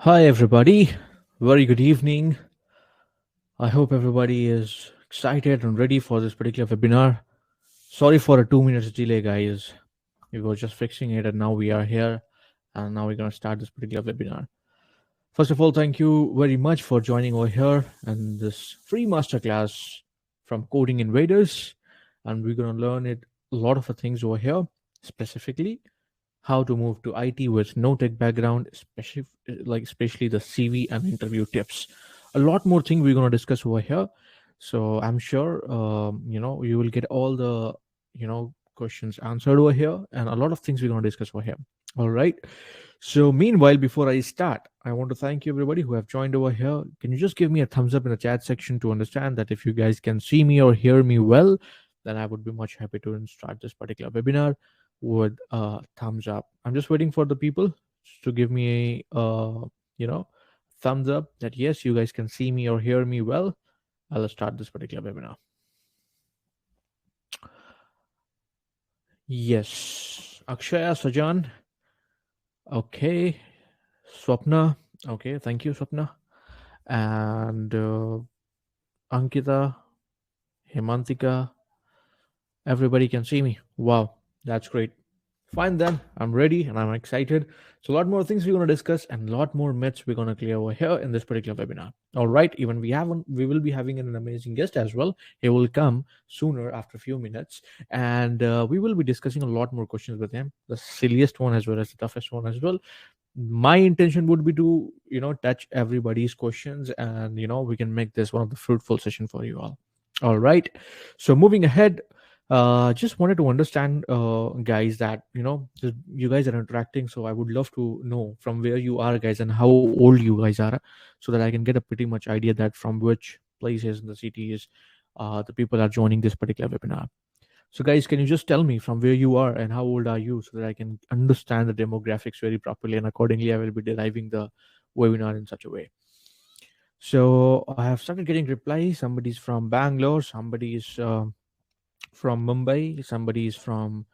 Hi, everybody. Very good evening. I hope everybody is excited and ready for this particular webinar. Sorry for a 2 minutes delay, guys. We were just fixing it, and now we are here, and now we're going to start this particular webinar. First of all, thank you very much for joining over here and this free masterclass from Coding Invaders. And we're going to learn it a lot of the things over here, specifically how to move to IT with no tech background, especially the CV and interview tips. A lot more thing we're going to discuss over here. So I'm sure you will get all the questions answered over here, and a lot of things we're going to discuss over here. All right. So meanwhile, before I start, I want to thank you everybody who have joined over here. Can you just give me a thumbs up in the chat section to understand that if you guys can see me or hear me well, then I would be much happy to start this particular webinar with a thumbs up. I'm just waiting for the people to give me a thumbs up that yes, you guys can see me or hear me well. I'll start this particular webinar. Yes, Akshaya, Sajan. Okay, Swapna. Okay, thank you, Swapna. And Ankita, Hemantika. Everybody can see me. Wow, that's great. Fine then, I'm ready and I'm excited. So a lot more things we're going to discuss and a lot more myths we're going to clear over here in this particular webinar. All right, even we will be having an amazing guest as well. He will come sooner after a few minutes, and we will be discussing a lot more questions with him, the silliest one as well as the toughest one as well. My intention would be to touch everybody's questions, and we can make this one of the fruitful session for you all right. So moving ahead, just wanted to understand, guys, that you guys are interacting, so I would love to know from where you are, guys, and how old you guys are, so that I can get a pretty much idea that from which places in the cities the people are joining this particular webinar. So, guys, can you just tell me from where you are and how old are you, so that I can understand the demographics very properly, and accordingly, I will be deriving the webinar in such a way. So, I have started getting replies. Somebody's from Bangalore, somebody is from Mumbai, somebody is from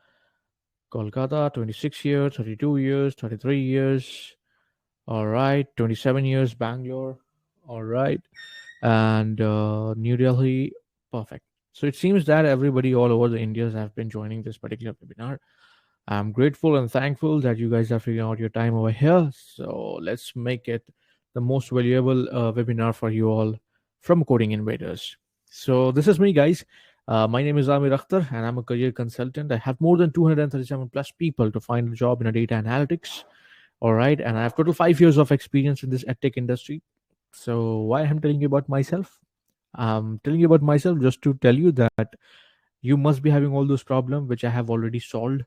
Kolkata, 26 years, 32 years, 33 years. All right, 27 years, Bangalore. All right, and New Delhi. Perfect. So it seems that everybody all over the Indias have been joining this particular webinar. I'm grateful and thankful that you guys are figuring out your time over here. So let's make it the most valuable webinar for you all from Coding Invaders. So this is me, guys. My name is Amir Akhtar, and I'm a career consultant. I have more than 237 plus people to find a job in a data analytics. All right, and I have total 5 years of experience in this edtech industry. So why I'm telling you about myself? I'm telling you about myself just to tell you that you must be having all those problems which I have already solved.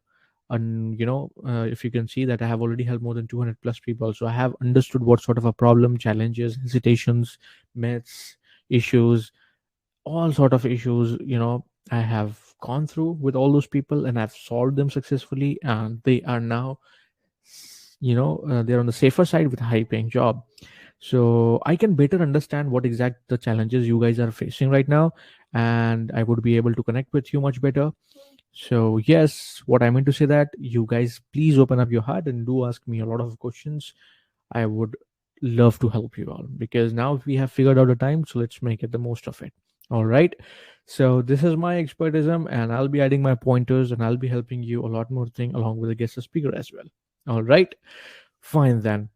And if you can see that I have already helped more than 200 plus people, so I have understood what sort of a problem, challenges, hesitations, myths, issues, all sort of issues, I have gone through with all those people, and I've solved them successfully, and they are now, they're on the safer side with a high paying job. So I can better understand what exact the challenges you guys are facing right now, and I would be able to connect with you much better. So yes, what I meant to say that you guys please open up your heart and do ask me a lot of questions. I would love to help you all, because now we have figured out the time, so let's make it the most of it. All right. So this is my expertism, and I'll be adding my pointers, and I'll be helping you a lot more thing along with the guest speaker as well. All right. Fine then.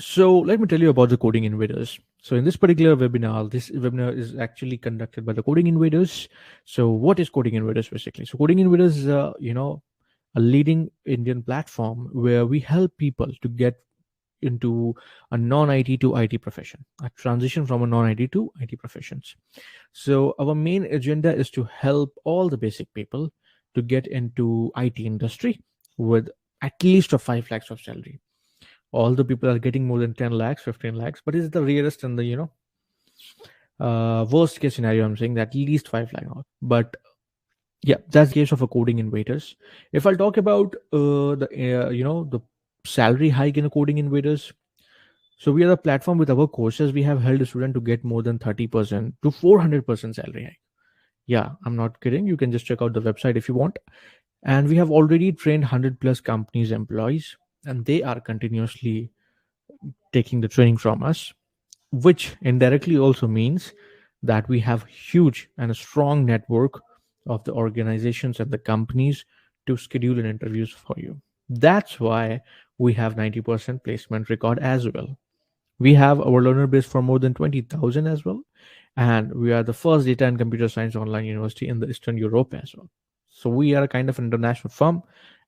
So let me tell you about the Coding Invaders. So in this webinar is actually conducted by the Coding Invaders. So what is Coding Invaders basically? So Coding Invaders is a leading Indian platform where we help people to get into a non-IT to IT profession, a transition from a non-IT to IT professions. So our main agenda is to help all the basic people to get into IT industry with at least a 5 lakhs of salary. All the people are getting more than 10 lakhs, 15 lakhs, but it's the rarest and the worst case scenario. I'm saying that at least 5 lakh. But yeah, that's the case of a Coding Invaders. If I'll talk about the salary hike in a Coding Invaders, so we are a platform. With our courses, we have helped a student to get more than 30% to 400% salary hike. Yeah, I'm not kidding. You can just check out the website if you want. And we have already trained 100 plus companies employees, and they are continuously taking the training from us, which indirectly also means that we have huge and a strong network of the organizations and the companies to schedule an interviews for you. That's why we have 90% placement record as well. We have our learner base for more than 20,000 as well, and we are the first data and computer science online university in the Eastern Europe as well. So we are a kind of an international firm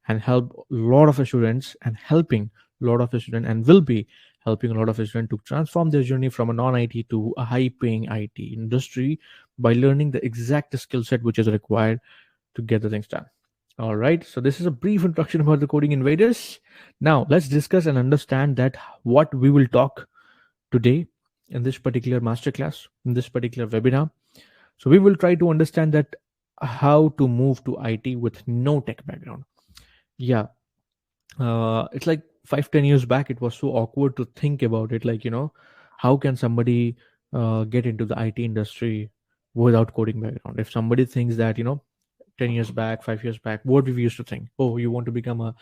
and help a lot of students and helping a lot of students and will be helping a lot of students to transform their journey from a non-IT to a high-paying IT industry by learning the exact skill set which is required to get the things done. All right, so this is a brief introduction about the coding invaders. Now let's discuss and understand that what we will talk today in this particular masterclass, in this particular webinar. So we will try to understand that how to move to IT with no tech background. Yeah, it's like 5-10 years back, it was so awkward to think about it. Like, how can somebody get into the IT industry without coding background? If somebody thinks that, 10 years back, 5 years back, what we used to think, oh, you want to become a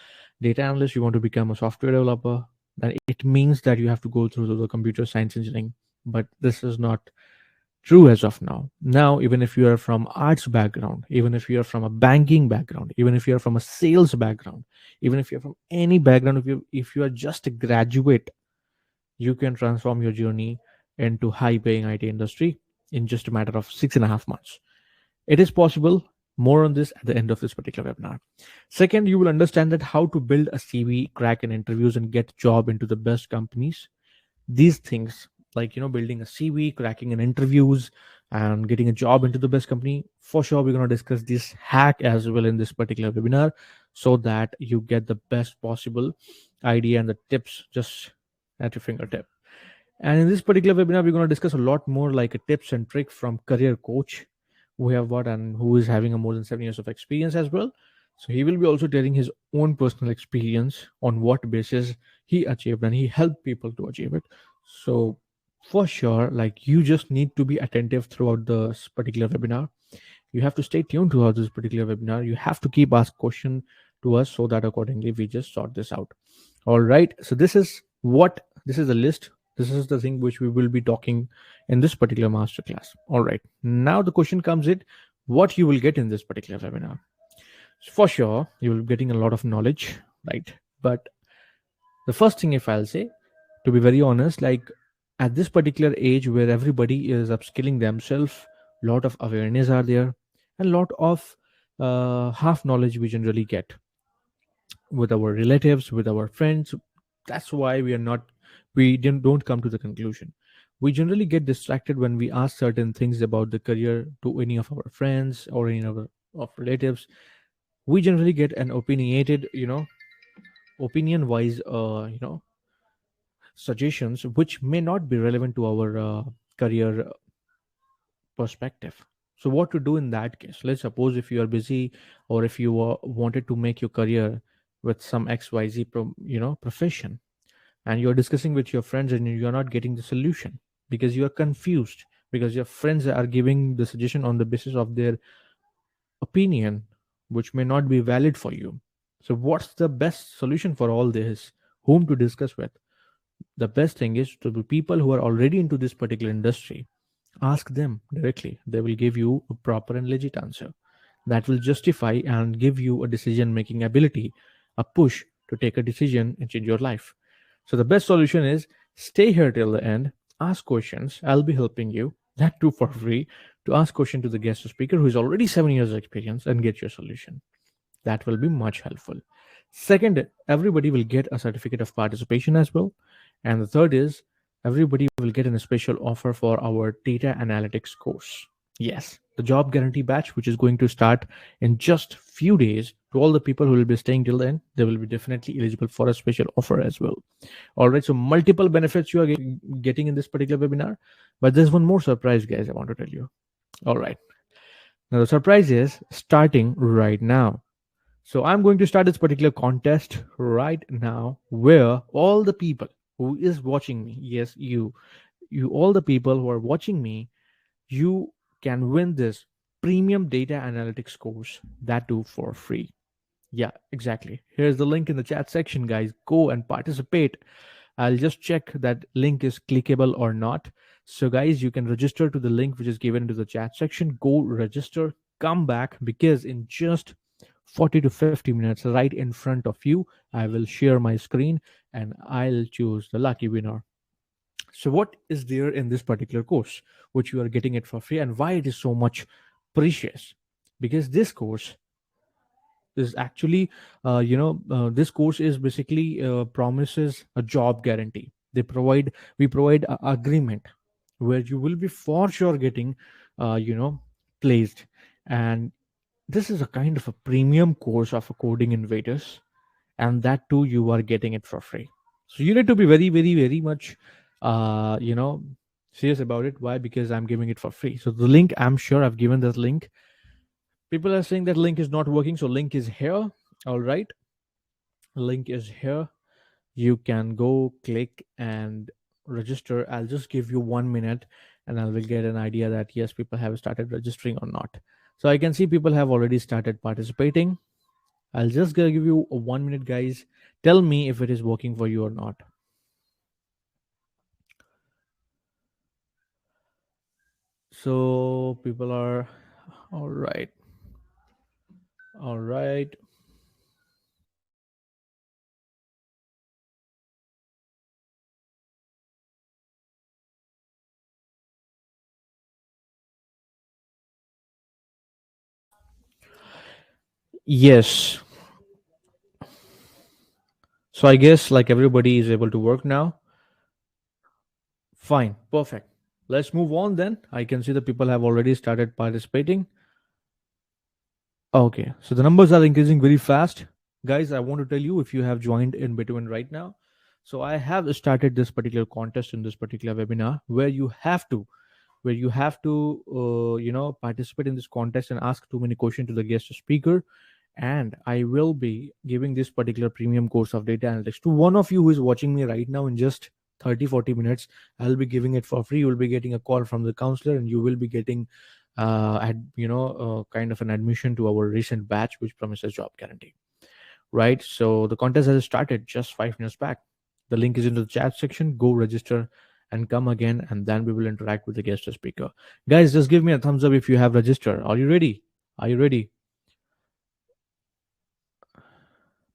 data analyst, you want to become a software developer, then it means that you have to go through the computer science engineering. But this is not true as of now. Now, even if you are from arts background, even if you are from a banking background, even if you are from a sales background, even if you're from any background, if you are just a graduate, you can transform your journey into high paying IT industry in just a matter of 6.5 months. It is possible. More on this at the end of this particular webinar. Second, you will understand that how to build a CV, crack in interviews, and get job into the best companies. These things, like building a CV, cracking in interviews, and getting a job into the best company, for sure we're going to discuss this hack as well in this particular webinar, so that you get the best possible idea and the tips just at your fingertip. And in this particular webinar, we're going to discuss a lot more like a tips and trick from career coach who have got and who is having a more than 7 years of experience as well. So he will be also telling his own personal experience on what basis he achieved and he helped people to achieve it. So for sure, like you just need to be attentive throughout this particular webinar. You have to stay tuned throughout this particular webinar. You have to keep ask question to us so that accordingly we just sort this out. All right. So this is the list. This is the thing which we will be talking in this particular masterclass. All right. Now the question comes in what you will get in this particular webinar. For sure, you will be getting a lot of knowledge, right? But the first thing, if I'll say, to be very honest, like at this particular age where everybody is upskilling themselves, lot of awareness are there, and lot of half knowledge we generally get with our relatives, with our friends. That's why we don't come to the conclusion. We generally get distracted when we ask certain things about the career to any of our friends or any of relatives. We generally get an opinionated, opinion wise, suggestions which may not be relevant to our career perspective. So what to do in that case? Let's suppose if you are busy or if you wanted to make your career with some xyz profession, and you're discussing with your friends and you're not getting the solution because you're confused, because your friends are giving the suggestion on the basis of their opinion which may not be valid for you. So what's the best solution for all this? Whom to discuss with? The best thing is to be people who are already into this particular industry. Ask them directly. They will give you a proper and legit answer that will justify and give you a decision making ability, a push to take a decision and change your life. So the best solution is stay here till the end, ask questions. I'll be helping you, that too for free, to ask question to the guest speaker who is already 7 years of experience and get your solution. That will be much helpful. Second, everybody will get a certificate of participation as well. And the third is everybody will get a special offer for our data analytics course. Yes, the job guarantee batch, which is going to start in just few days. To all the people who will be staying till then, they will be definitely eligible for a special offer as well. All right, so multiple benefits you are getting in this particular webinar, but there's one more surprise, guys. I want to tell you. All right, now the surprise is starting right now. So I'm going to start this particular contest right now where all the people who is watching me, yes, you all the people who are watching me, you can win this premium data analytics course, that too for free. Yeah, exactly. Here's the link in the chat section, guys. Go and participate. I'll just check that link is clickable or not. So guys, you can register to the link which is given into the chat section. Go register, come back, because in just 40 to 50 minutes right in front of you, I will share my screen and I'll choose the lucky winner. So what is there in this particular course which you are getting it for free, and why it is so much precious? Because this course is actually this course is basically promises a job guarantee. We provide a agreement where you will be for sure getting uh, you know placed. And this is a kind of a premium course of a Coding Invaders, and that too you are getting it for free. So you need to be very very very much uh you know serious about it. Why? Because I'm giving it for free. So the link, I'm sure I've given this link. People are saying that link is not working, so link is here. All right, link is here. You can go click and register. I'll just give you 1 minute and I will get an idea that yes, people have started registering or not. So I can see people have already started participating. I'll just gonna give you a 1 minute, guys. Tell me if it is working for you or not. So people are all right. All right. Yes. So I guess like everybody is able to work now. Fine. Perfect. Let's move on then. I can see the people have already started participating. Okay. So the numbers are increasing very fast. Guys, I want to tell you if you have joined in between right now. So I have started this particular contest in this particular webinar where you have to participate in this contest and ask too many questions to the guest speaker. And I will be giving this particular premium course of data analytics to one of you who is watching me right now in just 30-40 minutes. I'll be giving it for free. You will be getting a call from the counselor and you will be getting kind of an admission to our recent batch which promises job guarantee. Right, so the contest has started just 5 minutes back. The link is in the chat section. Go register and come again, and then we will interact with the guest speaker. Guys, just give me a thumbs up if you have registered. Are you ready? Are you ready?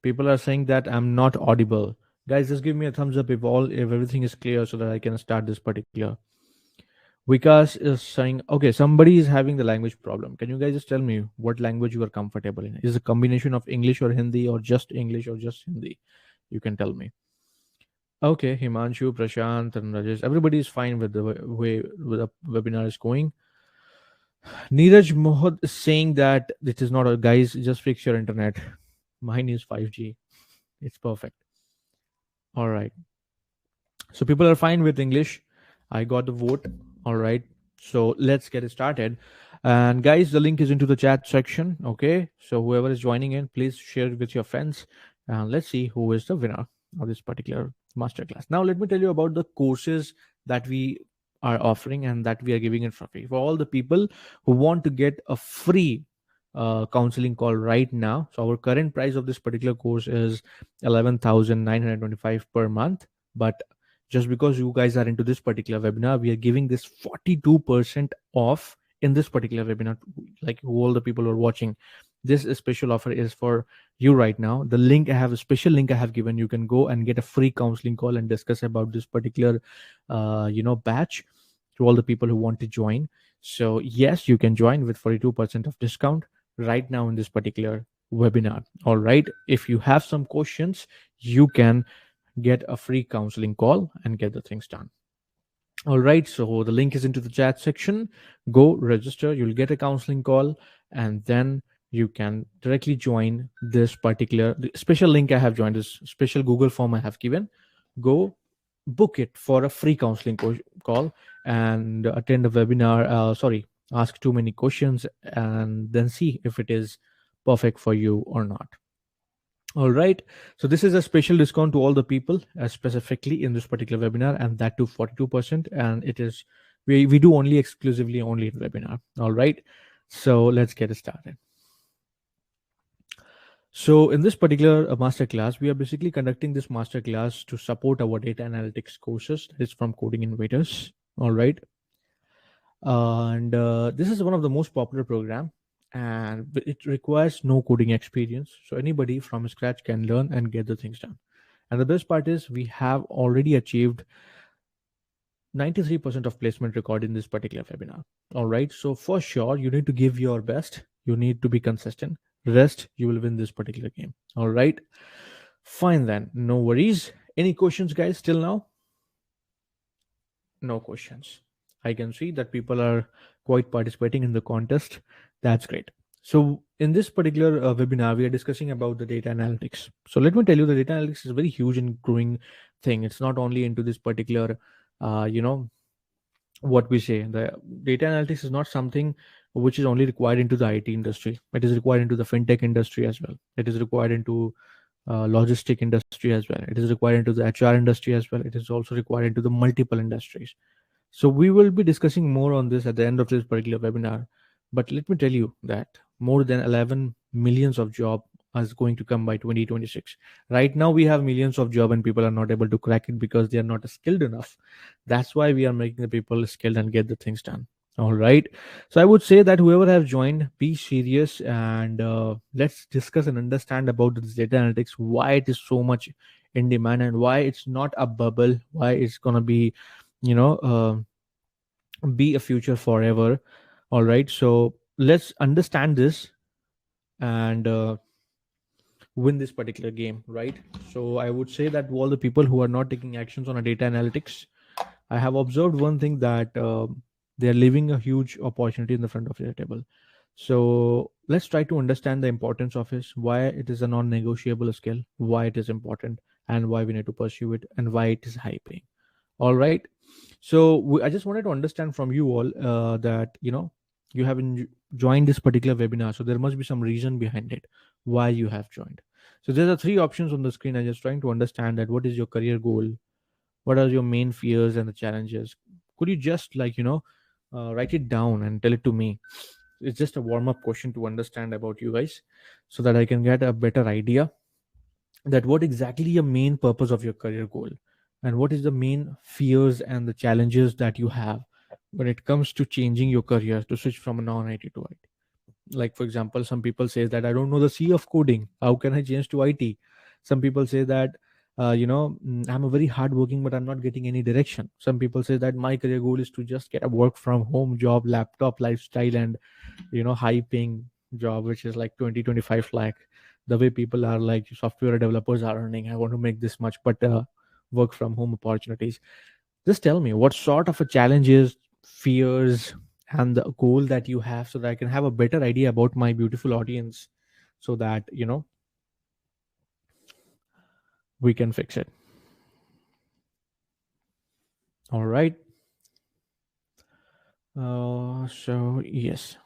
People are saying that I'm not audible. Guys, just give me a thumbs up if everything is clear so that I can start this particular. Vikas is saying, okay, somebody is having the language problem. Can you guys just tell me what language you are comfortable in? Is it a combination of English or Hindi, or just English or just Hindi? You can tell me. Okay, Himanshu, Prashant, and Rajesh. Everybody is fine with the way the webinar is going. Neeraj Mohad is saying that it is not a, guys, just fix your internet. Mine is 5G. It's perfect. All right. So people are fine with English. I got the vote. All right. So let's get it started. And guys, the link is into the chat section. Okay. So whoever is joining in, please share it with your friends. And let's see who is the winner of this particular masterclass. Now, let me tell you about the courses that we are offering and that we are giving it for free for all the people who want to get a free counseling call right now. So our current price of this particular course is 11,925 per month. But just because you guys are into this particular webinar, we are giving this 42% off in this particular webinar. Like all the people who are watching, this special offer is for you right now. The link, I have a special link I have given. You can go and get a free counseling call and discuss about this particular batch to all the people who want to join. So yes, you can join with 42% of discount right now in this particular webinar. All right, if you have some questions, you can get a free counseling call and get the things done. All right, so the link is into the chat section. Go register, you'll get a counseling call, and then you can directly join this particular special link. I have joined this special Google form I have given. Go book it for a free counseling call and attend a webinar. Sorry, ask too many questions and then see if it is perfect for you or not. All right. So this is a special discount to all the people, specifically in this particular webinar, and that to 42%. And it is we do only exclusively only in webinar. All right. So let's get it started. So in this particular masterclass, we are basically conducting this masterclass to support our data analytics courses. It's from Coding Invaders. All right, and this is one of the most popular program, and it requires no coding experience. So anybody from scratch can learn and get the things done. And the best part is we have already achieved 93% of placement record in this particular webinar. All right. So for sure, you need to give your best. You need to be consistent. Rest, you will win this particular game. All right. Fine then. No worries. Any questions, guys, till now? No questions. I can see that people are quite participating in the contest. That's great. So in this particular webinar, we are discussing about the data analytics. So let me tell you, the data analytics is a very huge and growing thing. It's not only into this particular, you know, what we say, the data analytics is not something which is only required into the IT industry. It is required into the fintech industry as well. It is required into logistic industry as well. It is required into the HR industry as well. It is also required into the multiple industries. So we will be discussing more on this at the end of this particular webinar. But let me tell you that more than 11 millions of job is going to come by 2026. Right now we have millions of job and people are not able to crack it because they are not skilled enough. That's why we are making the people skilled and get the things done. All right. So I would say that whoever have joined, be serious and let's discuss and understand about this data analytics, why it is so much in demand and why it's not a bubble, why it's gonna be, you know, be a future forever. All right. So let's understand this and win this particular game, right? So I would say that all the people who are not taking actions on a data analytics, I have observed one thing that they are leaving a huge opportunity in the front of their table. So let's try to understand the importance of it, why it is a non-negotiable skill, why it is important, and why we need to pursue it, and why it is high paying. All right. So I just wanted to understand from you all that you have joined this particular webinar. So there must be some reason behind it, why you have joined. So there are three options on the screen. I'm just trying to understand that what is your career goal, what are your main fears and the challenges. Could you just write it down and tell it to me? It's just a warm up question to understand about you guys, so that I can get a better idea that what exactly your main purpose of your career goal and what is the main fears and the challenges that you have when it comes to changing your career to switch from a non-IT to IT. Like for example, some people say that I don't know the C of coding, how can I change to IT? Some people say that I'm a very hardworking but I'm not getting any direction. Some people say that my career goal is to just get a work from home job, laptop lifestyle, and high paying job which is like 20-25 lakh. The way people are like software developers are earning, I want to make this much, but work from home opportunities. Just tell me what sort of a challenges, fears, and the goal that you have, so that I can have a better idea about my beautiful audience, so that we can fix it. All right. So yes.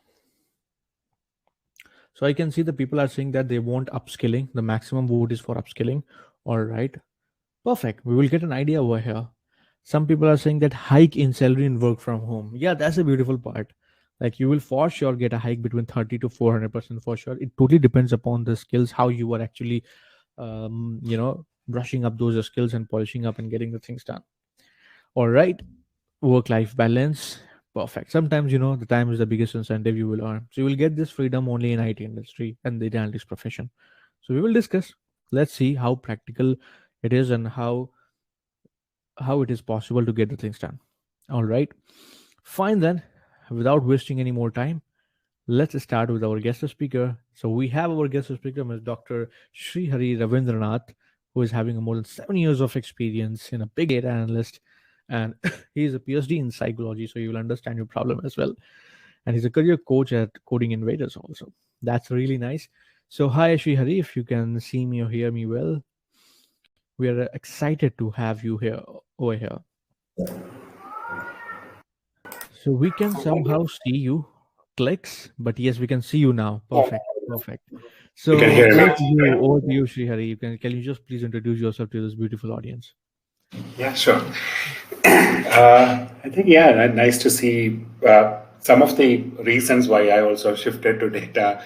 So I can see the people are saying that they want upskilling. The maximum vote is for upskilling. All right. Perfect. We will get an idea over here. Some people are saying that hike in salary and work from home. Yeah, that's a beautiful part. Like you will for sure get a hike between 30 to 400% for sure. It totally depends upon the skills, how you are actually, brushing up those skills and polishing up and getting the things done. All right. Work life balance. Perfect. Sometimes, the time is the biggest incentive you will earn. So you will get this freedom only in IT industry and the data analytics profession. So we will discuss. Let's see how practical it is and how it is possible to get the things done. All right. Fine then. Without wasting any more time, let's start with our guest speaker. So we have our guest speaker, Ms. Dr. Sreehari Ravindranath, who is having more than 7 years of experience in a big data analyst, and he is a PhD in psychology, so you will understand your problem as well. And he's a career coach at Coding Invaders also. That's really nice. So hi Sreehari, if you can see me or hear me well, we are excited to have you here over here. So we can somehow see you. Clicks, but yes, we can see you now. Perfect, perfect. You can So hear me. over to you, Srihari. Can you just please introduce yourself to this beautiful audience? Yeah, sure. I think, yeah, nice to see some of the reasons why I also shifted to data.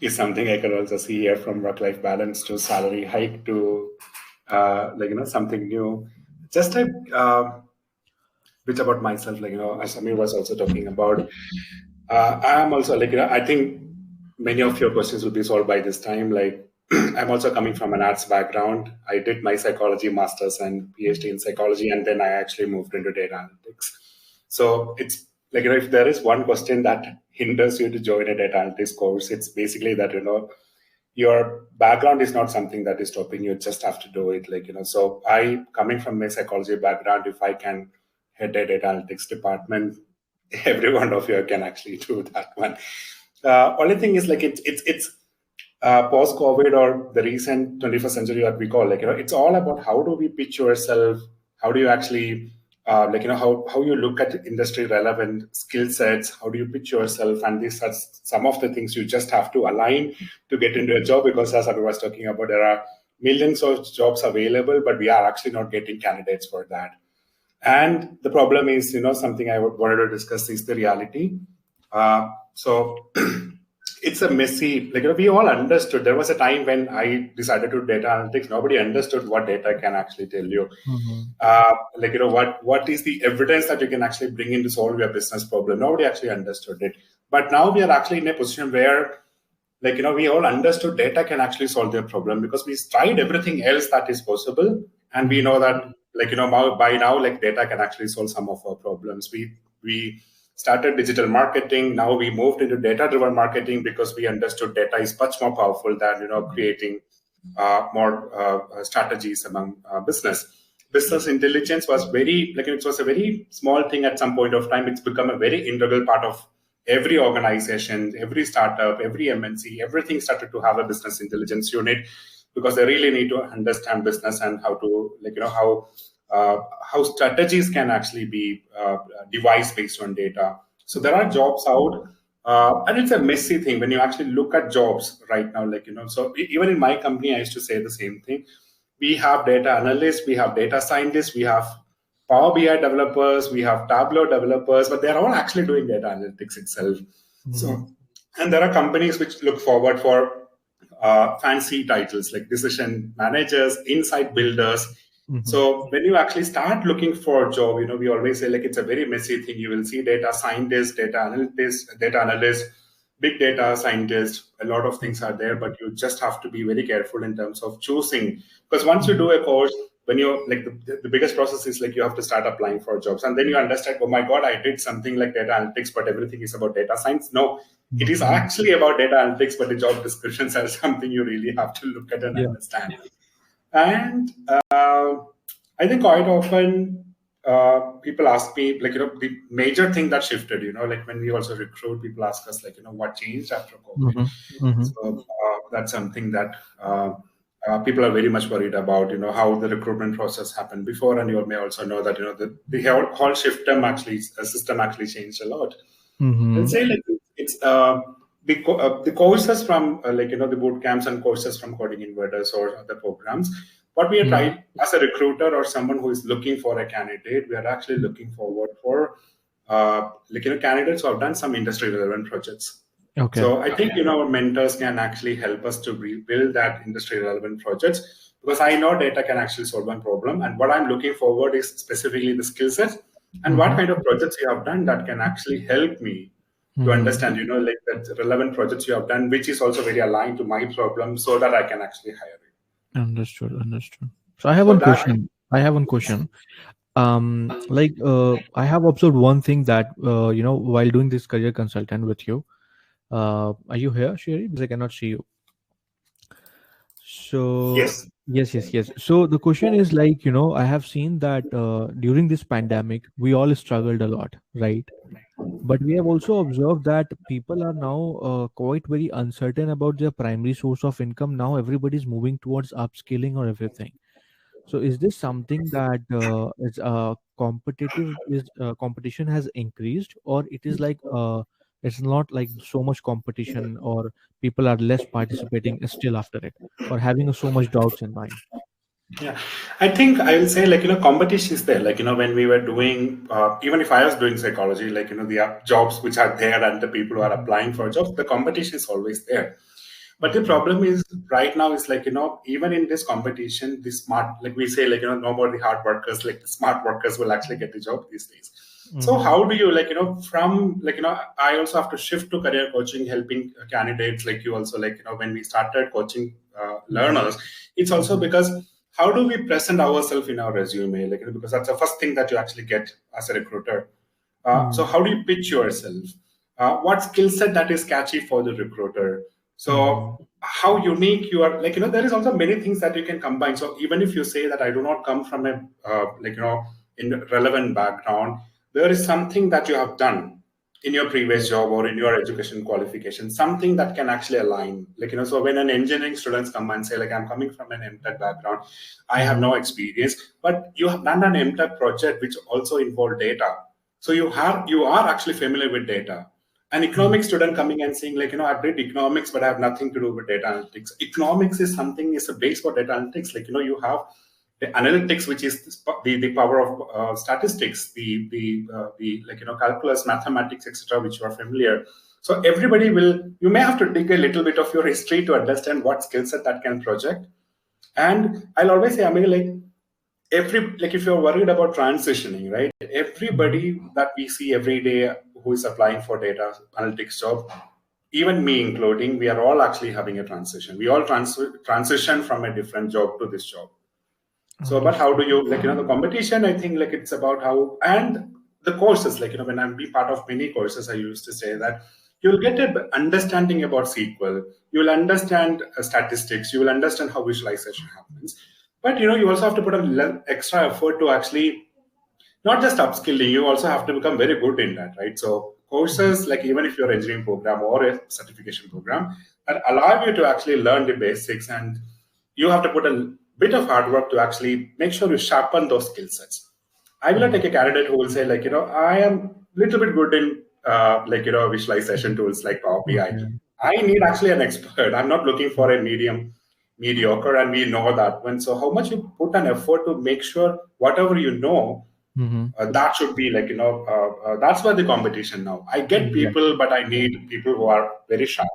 is something I could also see here, from work-life balance to salary hike to something new. Just a bit about myself, as Amir was also talking about. I am also I think many of your questions will be solved by this time. Like I'm also coming from an arts background. I did my psychology masters and PhD in psychology, and then I actually moved into data analytics. So it's if there is one question that hinders you to join a data analytics course, it's basically that your background is not something that is stopping you. Just have to do it. So I, coming from a psychology background, if I can head a data analytics department, every one of you can actually do that one. Only thing is it's post COVID or the recent 21st century, what we call, it's all about how do we pitch yourself, how do you actually how you look at industry relevant skill sets, how do you pitch yourself, and these are some of the things you just have to align to get into a job. Because as I was talking about, there are millions of jobs available, but we are actually not getting candidates for that. And the problem is, something I wanted to discuss is the reality. So it's a messy, we all understood. There was a time when I decided to do data analytics. Nobody understood what data can actually tell you. What is the evidence that you can actually bring in to solve your business problem? Nobody actually understood it. But now we are actually in a position where we all understood data can actually solve their problem, because we tried everything else that is possible, and we know that by now data can actually solve some of our problems. We started digital marketing. Now we moved into data driven marketing because we understood data is much more powerful than creating more strategies among business intelligence was very it was a very small thing at some point of time. It's become a very integral part of every organization, every startup, every MNC. Everything started to have a business intelligence unit, because they really need to understand business and how to how strategies can actually be devised based on data. So there are jobs out, and it's a messy thing when you actually look at jobs right now. So even in my company, I used to say the same thing. We have data analysts, we have data scientists, we have Power BI developers, we have Tableau developers, but they're all actually doing data analytics itself. So, and there are companies which look forward for fancy titles like decision managers, insight builders. So when you actually start looking for a job, we always say it's a very messy thing. You will see data scientists, data analysts, big data scientists. A lot of things are there, but you just have to be very careful in terms of choosing. Because once you do a course, when you the biggest process is you have to start applying for jobs, and then you understand, oh my god, I did something like data analytics, but everything is about data science. No, it is actually about data analytics, but the job descriptions are something you really have to look at and understand. And I think quite often people ask me, the major thing that shifted, when we also recruit, people ask us, what changed after COVID? So that's something that people are very much worried about, how the recruitment process happened before. And you may also know that, the whole system actually changed a lot. I'll say it's the courses from the boot camps and courses from Coding Invaders or other programs. What we are trying as a recruiter or someone who is looking for a candidate, we are actually looking forward for candidates who have done some industry relevant projects. Okay. So I think our mentors can actually help us to rebuild that industry relevant projects, because I know data can actually solve one problem, and what I'm looking forward is specifically the skill set and what kind of projects you have done that can actually help me to understand, that relevant projects you have done, which is also very aligned to my problem, so that I can actually hire you. Understood. So I have one question. I have observed one thing that while doing this career consultant with you, are you here, Sherry? Because I cannot see you. So Yes. yes. So the question is I have seen that during this pandemic we all struggled a lot, right? But we have also observed that people are now quite very uncertain about their primary source of income. Now everybody is moving towards upskilling or everything. So is this something that is competitive? Is competition has increased, or it is it's not like so much competition, or people are less participating still after it, or having so much doubts in mind? Yeah, I think I will say competition is there. When we were doing, even if I was doing psychology, the jobs which are there and the people who are applying for jobs, the competition is always there. But the Okay. problem is right now is like, even in this competition, the smart, like we say, like, no more the hard workers, like the smart workers will actually get the job these days. So Mm-hmm. how do you, like, from like, I also have to shift to career coaching, helping candidates like you also, like, when we started coaching Mm-hmm. learners, it's also Mm-hmm. because how do we present ourselves in our resume? Like, because that's the first thing that you actually get as a recruiter. So how do you pitch yourself? What skill set that is catchy for the recruiter? Mm-hmm. So how unique you are, like, there is also many things that you can combine. So even if you say that I do not come from a like, in relevant background, there is something that you have done in your previous job or in your education qualification, something that can actually align. Like, so when an engineering students come and say, like, I'm coming from an MTech background, I have Mm-hmm. no experience, but you have done an MTech project which also involved data. So you are actually familiar with data. An Mm-hmm. economics student coming and saying, like, I did economics, but I have nothing to do with data analytics. Economics is something, is a base for data analytics. Like, you have the analytics, which is the power of statistics, the like, calculus, mathematics, etc., which you are familiar. So everybody will, you may have to dig a little bit of your history to understand what skill set that can project. And I'll always say, I mean, like, like, if you're worried about transitioning, right, Mm-hmm. everybody that we see every day who is applying for data analytics job, even me including, we are all actually having a transition. We all transition from a different job to this job. So, but how Understood. do you, like, the competition, I think, like, it's about how, and the courses, like, when I'm be part of many courses, I used to say that you'll get an understanding about SQL, you will understand statistics, you will understand how visualization happens. But, you also have to put a extra effort to actually not just upskilling, you also have to become very good in that, right? So Mhm. courses, like, even if you're engineering program or a certification program, that allow you to actually learn the basics, and you have to put a bit of hard work to actually make sure you sharpen those skill sets. I will not Mhm. take a candidate who will say, like, I am little bit good in like, visualization tools like Power BI. Okay. I need actually an expert. I'm not looking for a mediocre, and we know that one. So how much you put an effort to make sure whatever you know, Mhm. that should be, like, that's where the competition now. I get Exactly. people, but I need people who are very sharp.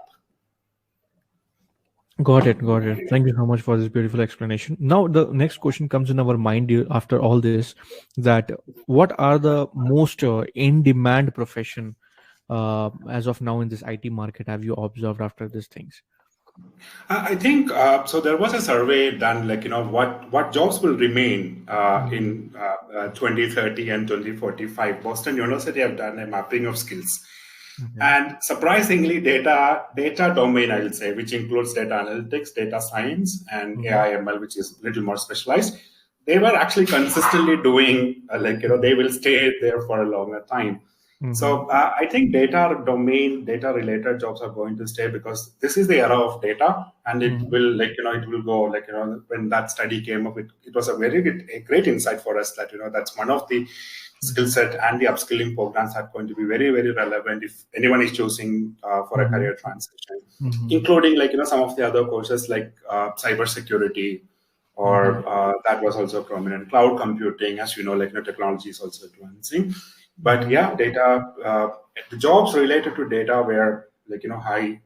Got it. Got it. Thank you so much for this beautiful explanation. Now, the next question comes in our mind after all this: that what are the most in demand profession as of now in this IT market? Have you observed after these things? I think so. There was a survey done, like, what jobs will remain Mhm. in 2030 and 2045. Boston University have done a mapping of skills, Okay. and surprisingly, data domain, I will say, which includes data analytics, data science, and Mhm. AI ML, which is a little more specialized. They were actually consistently doing, like, they will stay there for a longer time. Mhm. So I think data domain, data related jobs are going to stay, because this is the era of data, and it Mhm. will, like, it will go, like, when that study came up, it was a a great insight for us that, that's one of the skill Mhm. set, and the upskilling programs are going to be very, very relevant if anyone is choosing for a Mhm. career transition, Mhm. including, like, some of the other courses like cyber security, Mhm. or that was also prominent. Cloud computing, as you know, like, technology is also advancing. But Mhm. yeah, data, the jobs related to data were, like, high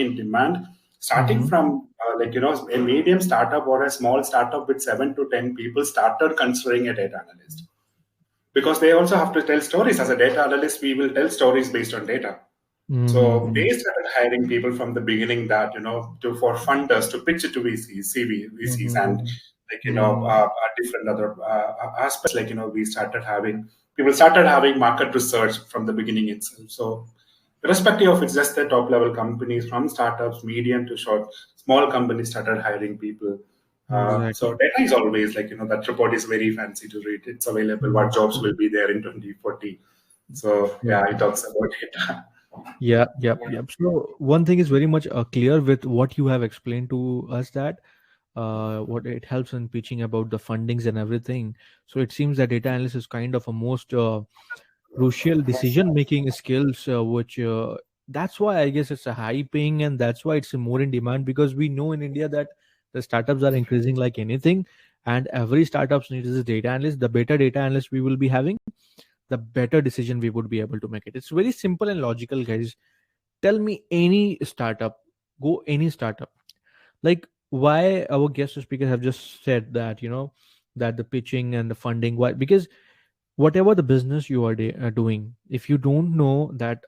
in demand, starting Mhm. from like, a medium startup or a small startup with 7 to 10 people started considering a data analyst, because they also have to tell stories. As a data analyst, we will tell stories based on data. So they Mhm. started hiring people from the beginning, that, for funders to pitch it to VCs, and, Mhm. like, Mhm. different other aspects. Like, we started having people started having market research from the beginning itself. So irrespective of, it's just the top level companies, from startups, medium to short, small companies started hiring people. So Exactly. data is always, like, that report is very fancy to read. It's available. What Mhm. jobs will be there in 2040? So Yep. yeah, it talks about data. Yeah, yep, yep. So one thing is very much clear with what you have explained to us, that what it helps in pitching about the fundings and everything. So it seems that data analysis is kind of a most crucial decision making skills, which that's why I guess it's a high paying, and that's why it's more in demand, because we know in India that the startups are increasing like anything, and every startups needs a data analyst. The better data analyst we will be having, the better decision we would be able to make it. It's very simple and logical, guys. Tell me any startup. go any startup. Like, why our guest speakers have just said that, that the pitching and the funding, why? Because whatever the business you are doing, if you don't know that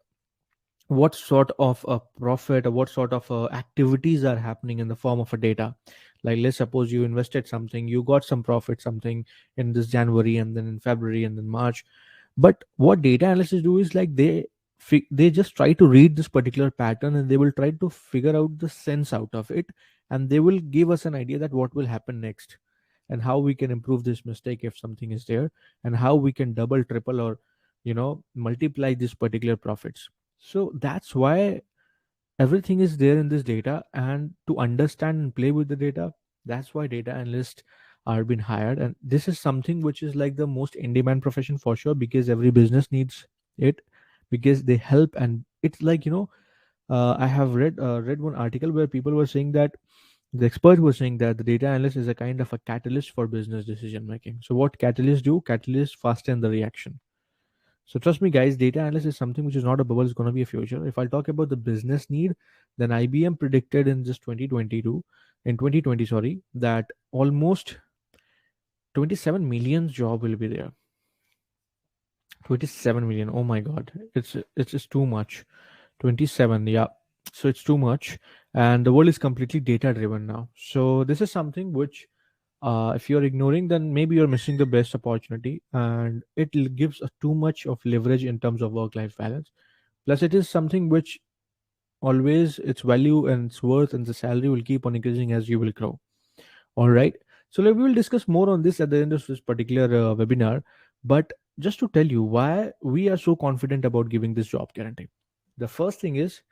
what sort of a profit or what sort of activities are happening in the form of a data, like let's suppose you invested something, you got some profit, something in this January, and then in February, and then March. But what data analysts do is like they just try to read this particular pattern, and they will try to figure out the sense out of it, and they will give us an idea that what will happen next, and how we can improve this mistake if something is there, and how we can double, triple, or multiply these particular profits. So that's why everything is there in this data, and to understand and play with the data, that's why data analysts are being hired. And this is something which is like the most in demand profession for sure, because every business needs it, because they help. And it's like, I have read one article where people were saying that the expert was saying that the data analyst is a kind of a catalyst for business decision making. So what catalysts do? Catalysts fasten the reaction. So trust me, guys, data analyst is something which is not a bubble, it's going to be a future. If I'll talk about the business need, then IBM predicted in just 2022, in 2020, sorry, that almost 27 million job will be there. 27 million. Oh my God. It's just too much. 27, yeah. So it's too much. And the world is completely data driven now. So this is something which, if you're ignoring, then maybe you're missing the best opportunity, and gives a too much of leverage in terms of work life balance. Plus it is something which always its value and its worth and the salary will keep on increasing as you will grow. All right. So we will discuss more on this at the end of this particular webinar. But just to tell you why we are so confident about giving this job guarantee. The first thing is,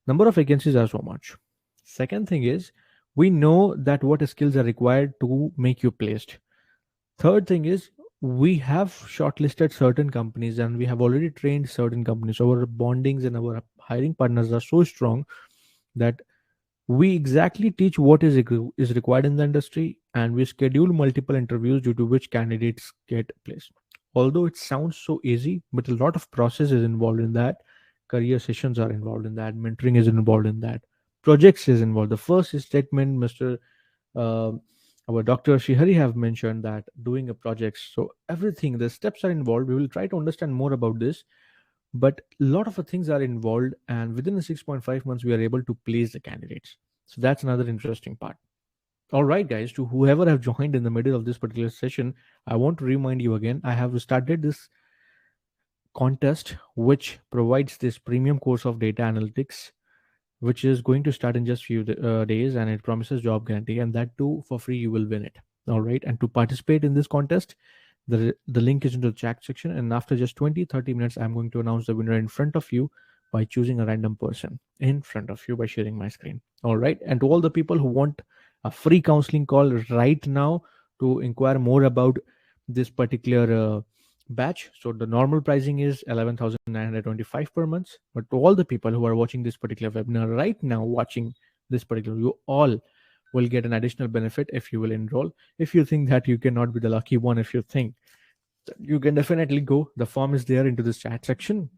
number of vacancies are so much. Second thing is, we know that what skills are required to make you placed. Third thing is, we have shortlisted certain companies, and we have already trained certain companies. Our bondings and our hiring partners are so strong that we exactly teach what is required in the industry, and we schedule multiple interviews due to which candidates get placed. Although it sounds so easy, but a lot of process is involved in that. Career sessions are involved in that. Mentoring is involved in that. Projects is involved. The first statement, Mr. Uh, our Dr. Sreehari have mentioned that doing a project. So everything, the steps are involved. We will try to understand more about this, but a lot of things are involved, and within the 6.5 months we are able to place the candidates. So that's another interesting part. All right, guys, to whoever have joined in the middle of this particular session, I want to remind you again, I have started this contest which provides this premium course of data analytics, which is going to start in just few days, and it promises job guarantee, and that too for free. You will win it. All right, and to participate in this contest, the link is in the chat section, and after just 20-30 minutes, I'm going to announce the winner in front of you by choosing a random person in front of you by sharing my screen. All right, and to all the people who want a free counseling call right now to inquire more about this particular batch, so the normal pricing is 11,925 per month, but to all the people who are watching this particular webinar right now, watching this particular, you all will get an additional benefit if you will enroll. If you think that you cannot be the lucky one, if you think, you can definitely go. The form is there into this chat section.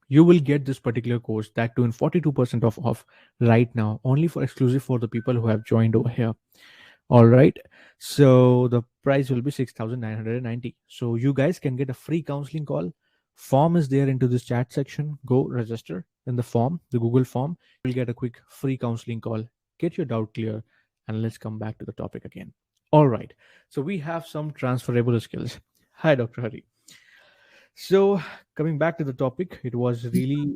You will get this particular course, that too in 42% off right now, only for exclusive for the people who have joined over here. All right. So the price will be 6,990. So you guys can get a free counseling call. Form is there into this chat section. Go register in the form, the Google form. You'll get a quick free counseling call. Get your doubt clear, and let's come back to the topic again. All right. So we have some transferable skills. Hi, Dr. Hari. So coming back to the topic, it was really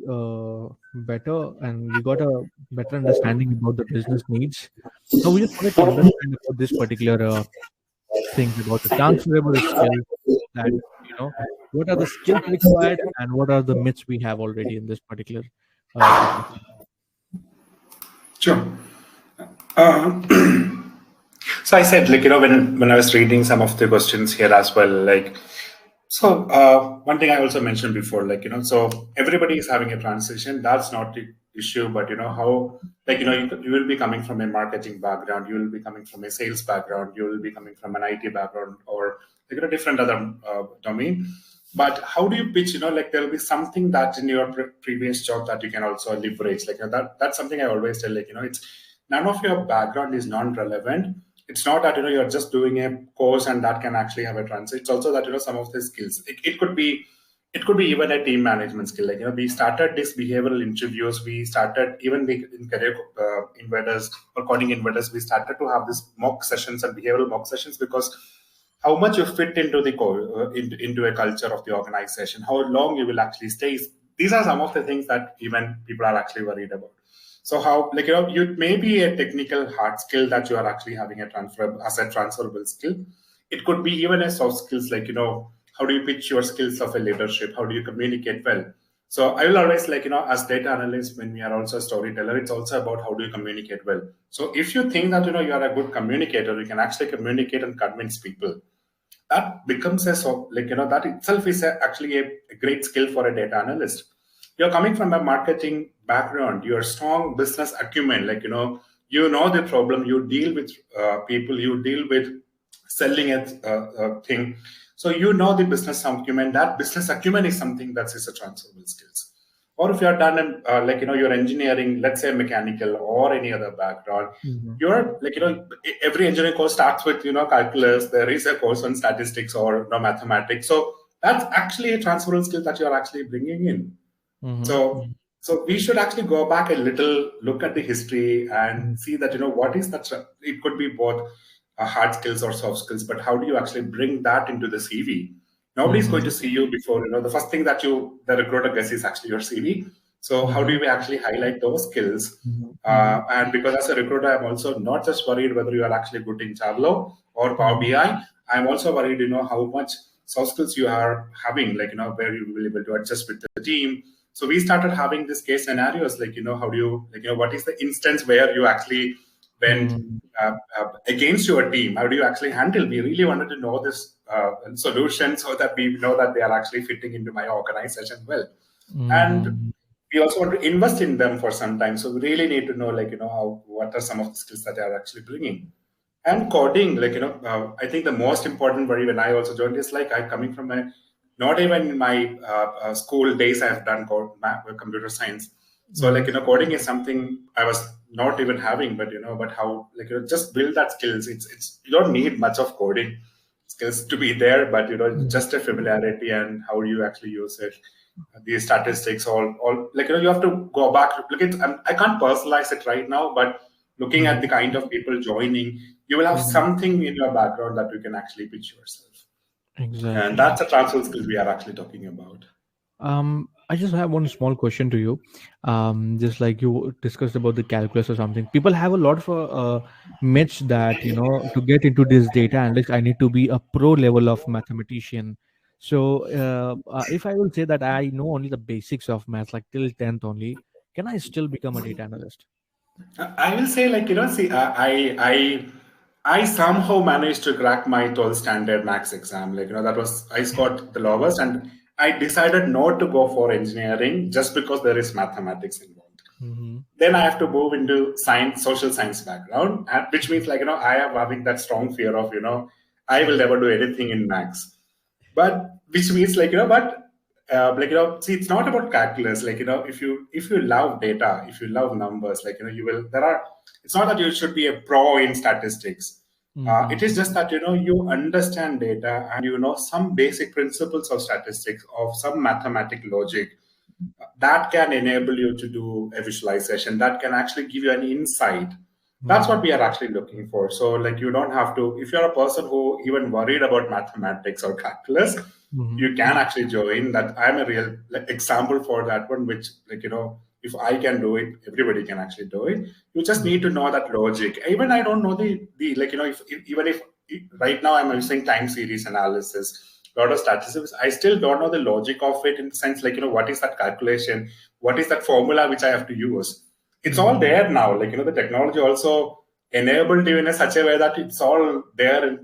better, and we got a better understanding about the business needs. Now we just wanted to understand about this particular things about the transferable skills, that what are the skills required and what are the myths we have already in this particular topic. Sure. Uh, so I said, like, when I was reading some of the questions here as well, like, so one thing I also mentioned before, like, so everybody is having a transition. That's not issue, but how, you will be coming from a marketing background, you will be coming from a sales background, you will be coming from an IT background, or different other domain. But how do you pitch? There will be something that in your previous job that you can also leverage. That's something I always tell. It's none of your background is non-relevant. It's not that you're just doing a course and that can actually have a transfer. It's also that some of the skills. It could be even a team management skill. We started these behavioral interviews. We started even in career invaders or coding invaders. We started to have these mock sessions and behavioral mock sessions, because how much you fit into the into a culture of the organization, how long you will actually stay. These are some of the things that even people are actually worried about. So how, you may be a technical hard skill that you are actually having a transferable skill. It could be even a soft skills, how do you pitch your skills of a leadership? How do you communicate well? So I will always as data analysts, when we are also a storyteller, it's also about how do you communicate well. So if you think that you are a good communicator, you can actually communicate and convince people. That becomes that itself is actually a great skill for a data analyst. You're coming from a marketing background, you're strong business acumen, the problem, you deal with people, you deal with selling a thing. So the business acumen. That business acumen is something that is a transferable skills. Or if you are done in your engineering, let's say mechanical or any other background, you're every engineering course starts with calculus. There is a course on statistics or mathematics. So that's actually a transferable skill that you're actually bringing in. So we should actually go back a little, look at the history and see that what is that. It could be both hard skills or soft skills, but how do you actually bring that into the CV? Nobody's going to see you before, the first thing that the recruiter gets is actually your CV. So how do we actually highlight those skills? And because as a recruiter, I'm also not just worried whether you are actually good in Tableau or Power BI. I'm also worried, how much soft skills you are having, where you will be able to adjust with the team. So we started having these case scenarios, how do you, what is the instance where you actually went against your team? How do you actually handle? We really wanted to know this solution so that we know that they are actually fitting into my organization well. And we also want to invest in them for some time. So we really need to know, what are some of the skills that they are actually bringing. And coding, I think the most important worry when I also joined is I'm coming from not even in my school days I've done computer science. So coding is something I was not even having, but but how just build that skills. It's you don't need much of coding skills to be there, but just a familiarity and how you actually use it. The statistics, all you have to go back. I can't personalize it right now, but looking at the kind of people joining, you will have something in your background that you can actually pitch yourself. Exactly. And that's a transfer skills we are actually talking about. I just have one small question to you. Just like you discussed about the calculus or something, people have a lot of myths that to get into this data analyst, I need to be a pro level of mathematician. So if I will say that I know only the basics of math, like till 10th only, can I still become a data analyst? I will say, see, I somehow managed to crack my 12th standard max exam. That was, I scored the lowest, and I decided not to go for engineering just because there is mathematics involved. Then I have to move into science, social science background, which means I am having that strong fear of I will never do anything in max. But which means see, it's not about calculus. If you love data, if you love numbers, you will. It's not that you should be a pro in statistics. It is just that you understand data and some basic principles of statistics, of some mathematical logic that can enable you to do a visualization, that can actually give you an insight. That's what we are actually looking for. So you don't have to, if you're a person who even worried about mathematics or calculus, you can actually join that. I'm a real example for that one, which if I can do it, everybody can actually do it. You just need to know that logic. Even I don't know the even if right now I'm using time series analysis, a lot of statistics, I still don't know the logic of it, in the sense what is that calculation, what is that formula which I have to use. It's all there now. The technology also enabled you in such a way that it's all there,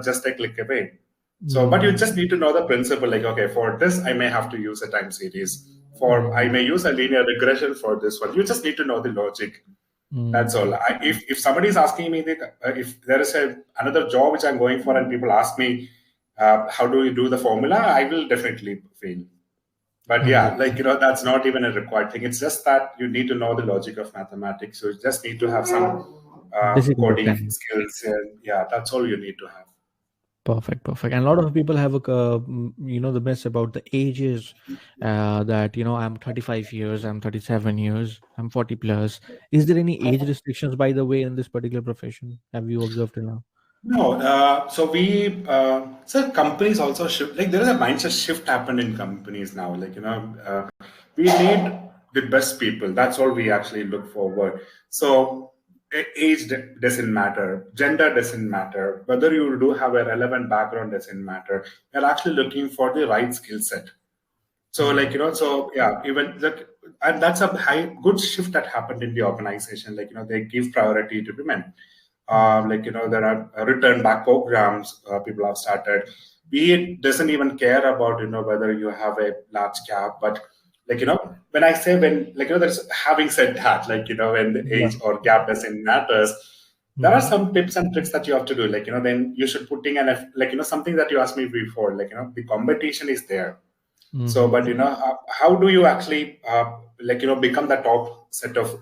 just a click away. So, but you just need to know the principle. Okay, for this I may have to use a time series. for I may use a linear regression for this one. You just need to know the logic. That's all. If somebody is asking me that, if there is another job which I'm going for and people ask me how do you do the formula, I will definitely fail. But yeah, that's not even a required thing. It's just that you need to know the logic of mathematics. So you just need to have some Basic coding understanding. skills. And yeah, that's all you need to have. Perfect, perfect. And a lot of people have the myths about the ages, that I'm 35 years, I'm 37 years, I'm 40 plus. Is there any age restrictions, by the way, in this particular profession? Have you observed till now? No, so companies also shift. Like there is a mindset shift happened in companies now. We need the best people. That's all we actually look forward. So age doesn't matter, gender doesn't matter, whether you do have a relevant background doesn't matter. We're actually looking for the right skill set. So so yeah, even that, and that's a high good shift that happened in the organization. They give priority to women. There are return back programs people have started. It doesn't even care about whether you have a large gap, but when I say when there's having said that when the Yeah. age or gap doesn't matters, there are some tips and tricks that you have to do. Then you should putting an something that you asked me before. The competition is there, so, Mm-hmm. but how do you actually become the top set of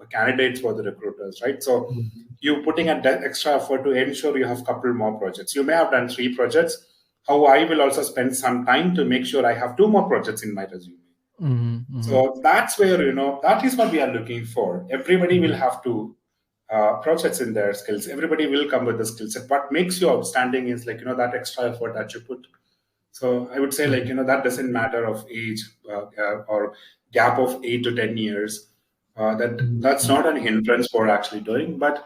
candidates for the recruiters, right? So, you putting an extra effort to ensure you have couple more projects. You may have done 3 projects. How I will also spend some time to make sure I have 2 more projects in my resume. Mm-hmm. So that's where that is what we are looking for. Everybody will have to projects in their skills. Everybody will come with the skill set. What makes you outstanding is that extra effort that you put. So I would say that doesn't matter of age or gap of 8 to 10 years. That's Mm-hmm. not an hindrance for actually doing, but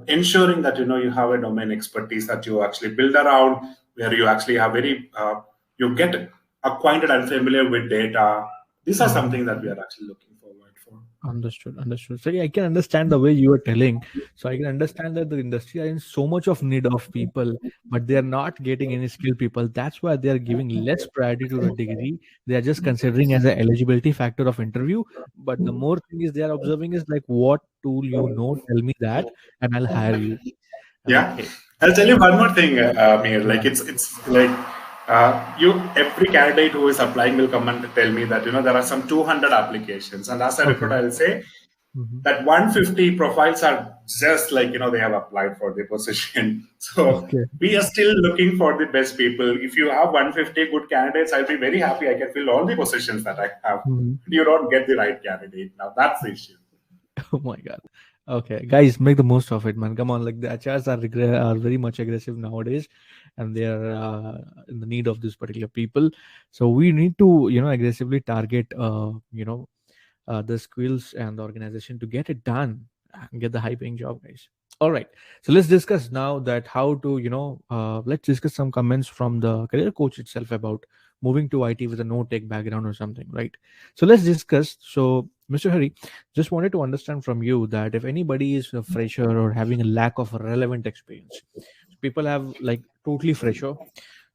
ensuring that you have a domain expertise that you actually build around, where you actually have you get acquainted and familiar with data. These are Mm-hmm. something that we are actually looking forward for. Understood, understood. So yeah, I can understand the way you are telling. So I can understand that the industry are in so much of need of people, but they are not getting any skilled people. That's why they are giving less priority to the degree. They are just considering as an eligibility factor of interview. But the more thing is they are observing is like what tool tell me that, and I'll hire you. Yeah, Okay. I'll tell you one more thing, Mir. Yeah. It's like you every candidate who is applying will come and tell me that there are some 200 applications, and as a Okay. recruiter, I'll say Mm-hmm. that 150 profiles are just like they have applied for the position. So Okay. we are still looking for the best people. If you have 150 good candidates, I'll be very happy. I can fill all the positions that I have. Mhm. You don't get the right candidate now. That's the issue. Oh my god. Okay, guys, make the most of it, man. Come on, like the HRs are very much aggressive nowadays, and they are in the need of this particular people. So we need to, aggressively target, the skills and the organization to get it done and get the high paying job, guys. All right, so let's discuss now that how to, let's discuss some comments from the career coach itself about moving to IT with a no tech background or something, right? So let's discuss. So, Mr. Hari, just wanted to understand from you that if anybody is a fresher or having a lack of relevant experience, people have like totally fresher,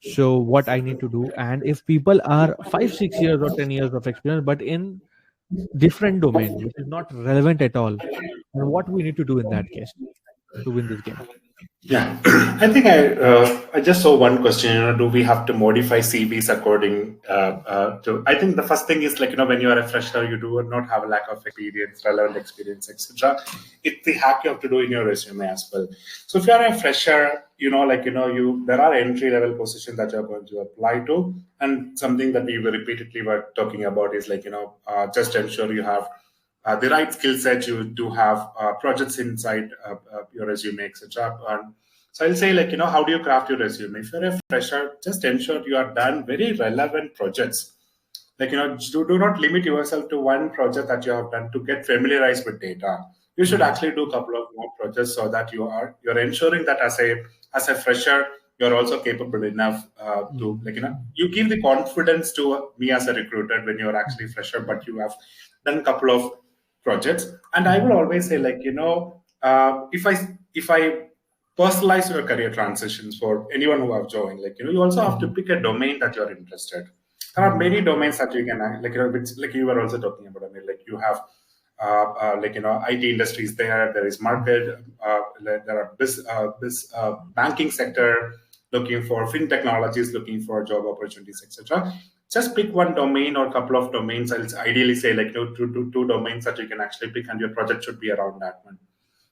so what I need to do, and if people are 5 6 years or 10 years of experience but in different domain which is not relevant at all, then what we need to do in that case to win this game? Yeah, I think I just saw one question. Do we have to modify CVs according to? I think the first thing is when you are a fresher, you do not have a lack of experience, relevant experience, etc. It's the hack you have to do in your resume as well. So if you are a fresher, you there are entry level positions that you are going to apply to, and something that we repeatedly were talking about is just ensure you have the right skill set. You do have projects inside your resume, etc. So I'll say how do you craft your resume? If you're a fresher, just ensure you are done very relevant projects. Do not limit yourself to one project that you have done to get familiarized with data. You should Mhm. actually do a couple of more projects so that you're ensuring that as a fresher you're also capable enough to Mhm. you give the confidence to me as a recruiter when you're actually fresher, but you have done a couple of projects. And I will Mhm. always say if I personalize your career transitions for anyone who have joined, you also have to Mhm. pick a domain that you're interested. There are many domains that you can like you were also talking about. I mean, like you have IT industries there. There is market. There are this banking sector looking for fintechnologies, looking for job opportunities, etc. Just pick one domain or couple of domains. I'll ideally say like two domains that you can actually pick, and your project should be around that one.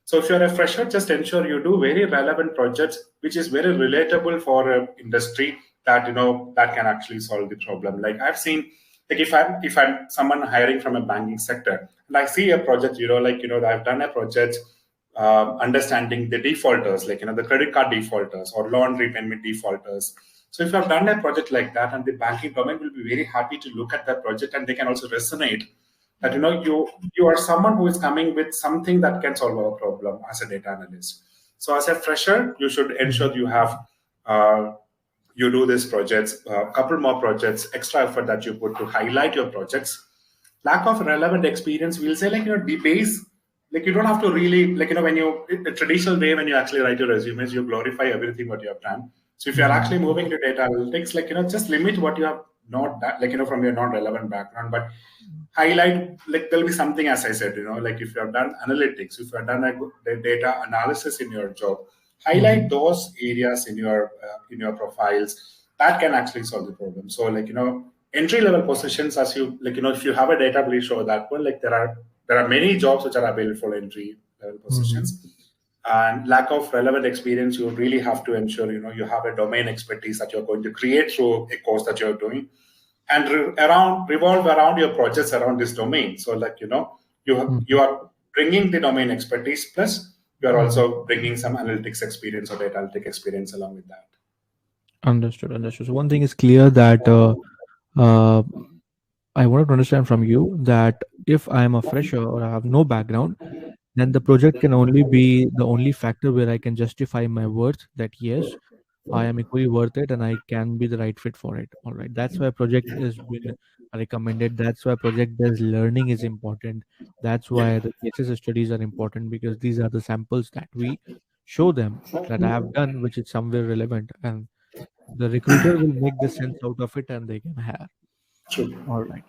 So if you're a fresher, just ensure you do very relevant projects, which is very relatable for a industry that that can actually solve the problem. Like I've seen, like if I'm someone hiring from a banking sector, and I see a project, I've done a project understanding the defaulters, like the credit card defaulters or loan repayment defaulters. So if I've done a project like that, and the banking domain will be very happy to look at that project, and they can also resonate that you are someone who is coming with something that can solve our problem as a data analyst. So as a fresher, you should ensure you have uh, you do these projects, a couple more projects, extra effort that you put to highlight your projects. Lack of relevant experience, we'll say, like the base, like you don't have to really, like when you the traditional way, when you actually write your resumes, you glorify everything what you have done. So if you're actually moving to data analytics, like just limit what you have not done, like from your non-relevant background, but highlight, like there'll be something, as I said, like if you have done analytics, if you have done a good data analysis in your job, highlight those areas in your profiles that can actually solve the problem. So like entry level positions, as you like if you have a data, please show that one. Like there are many jobs which are available for entry level positions. And lack of relevant experience, you really have to ensure you have a domain expertise that you're going to create through a course that you're doing, and revolve around your projects around this domain. So like you are bringing the domain expertise, plus you are also bringing some analytics experience or data analytic experience along with that. Understood. Understood. So one thing is clear that uh, I wanted to understand from you that if I am a fresher or I have no background, then the project can only be the only factor where I can justify my worth that yes, I am equally worth it and I can be the right fit for it. All right. That's why project is been recommended. That's why project based learning is important. That's Yeah, why the cases studies are important because these are the samples that we show them that I have done, which is somewhere relevant, and the recruiter will make the sense out of it and they can hire. true. All right.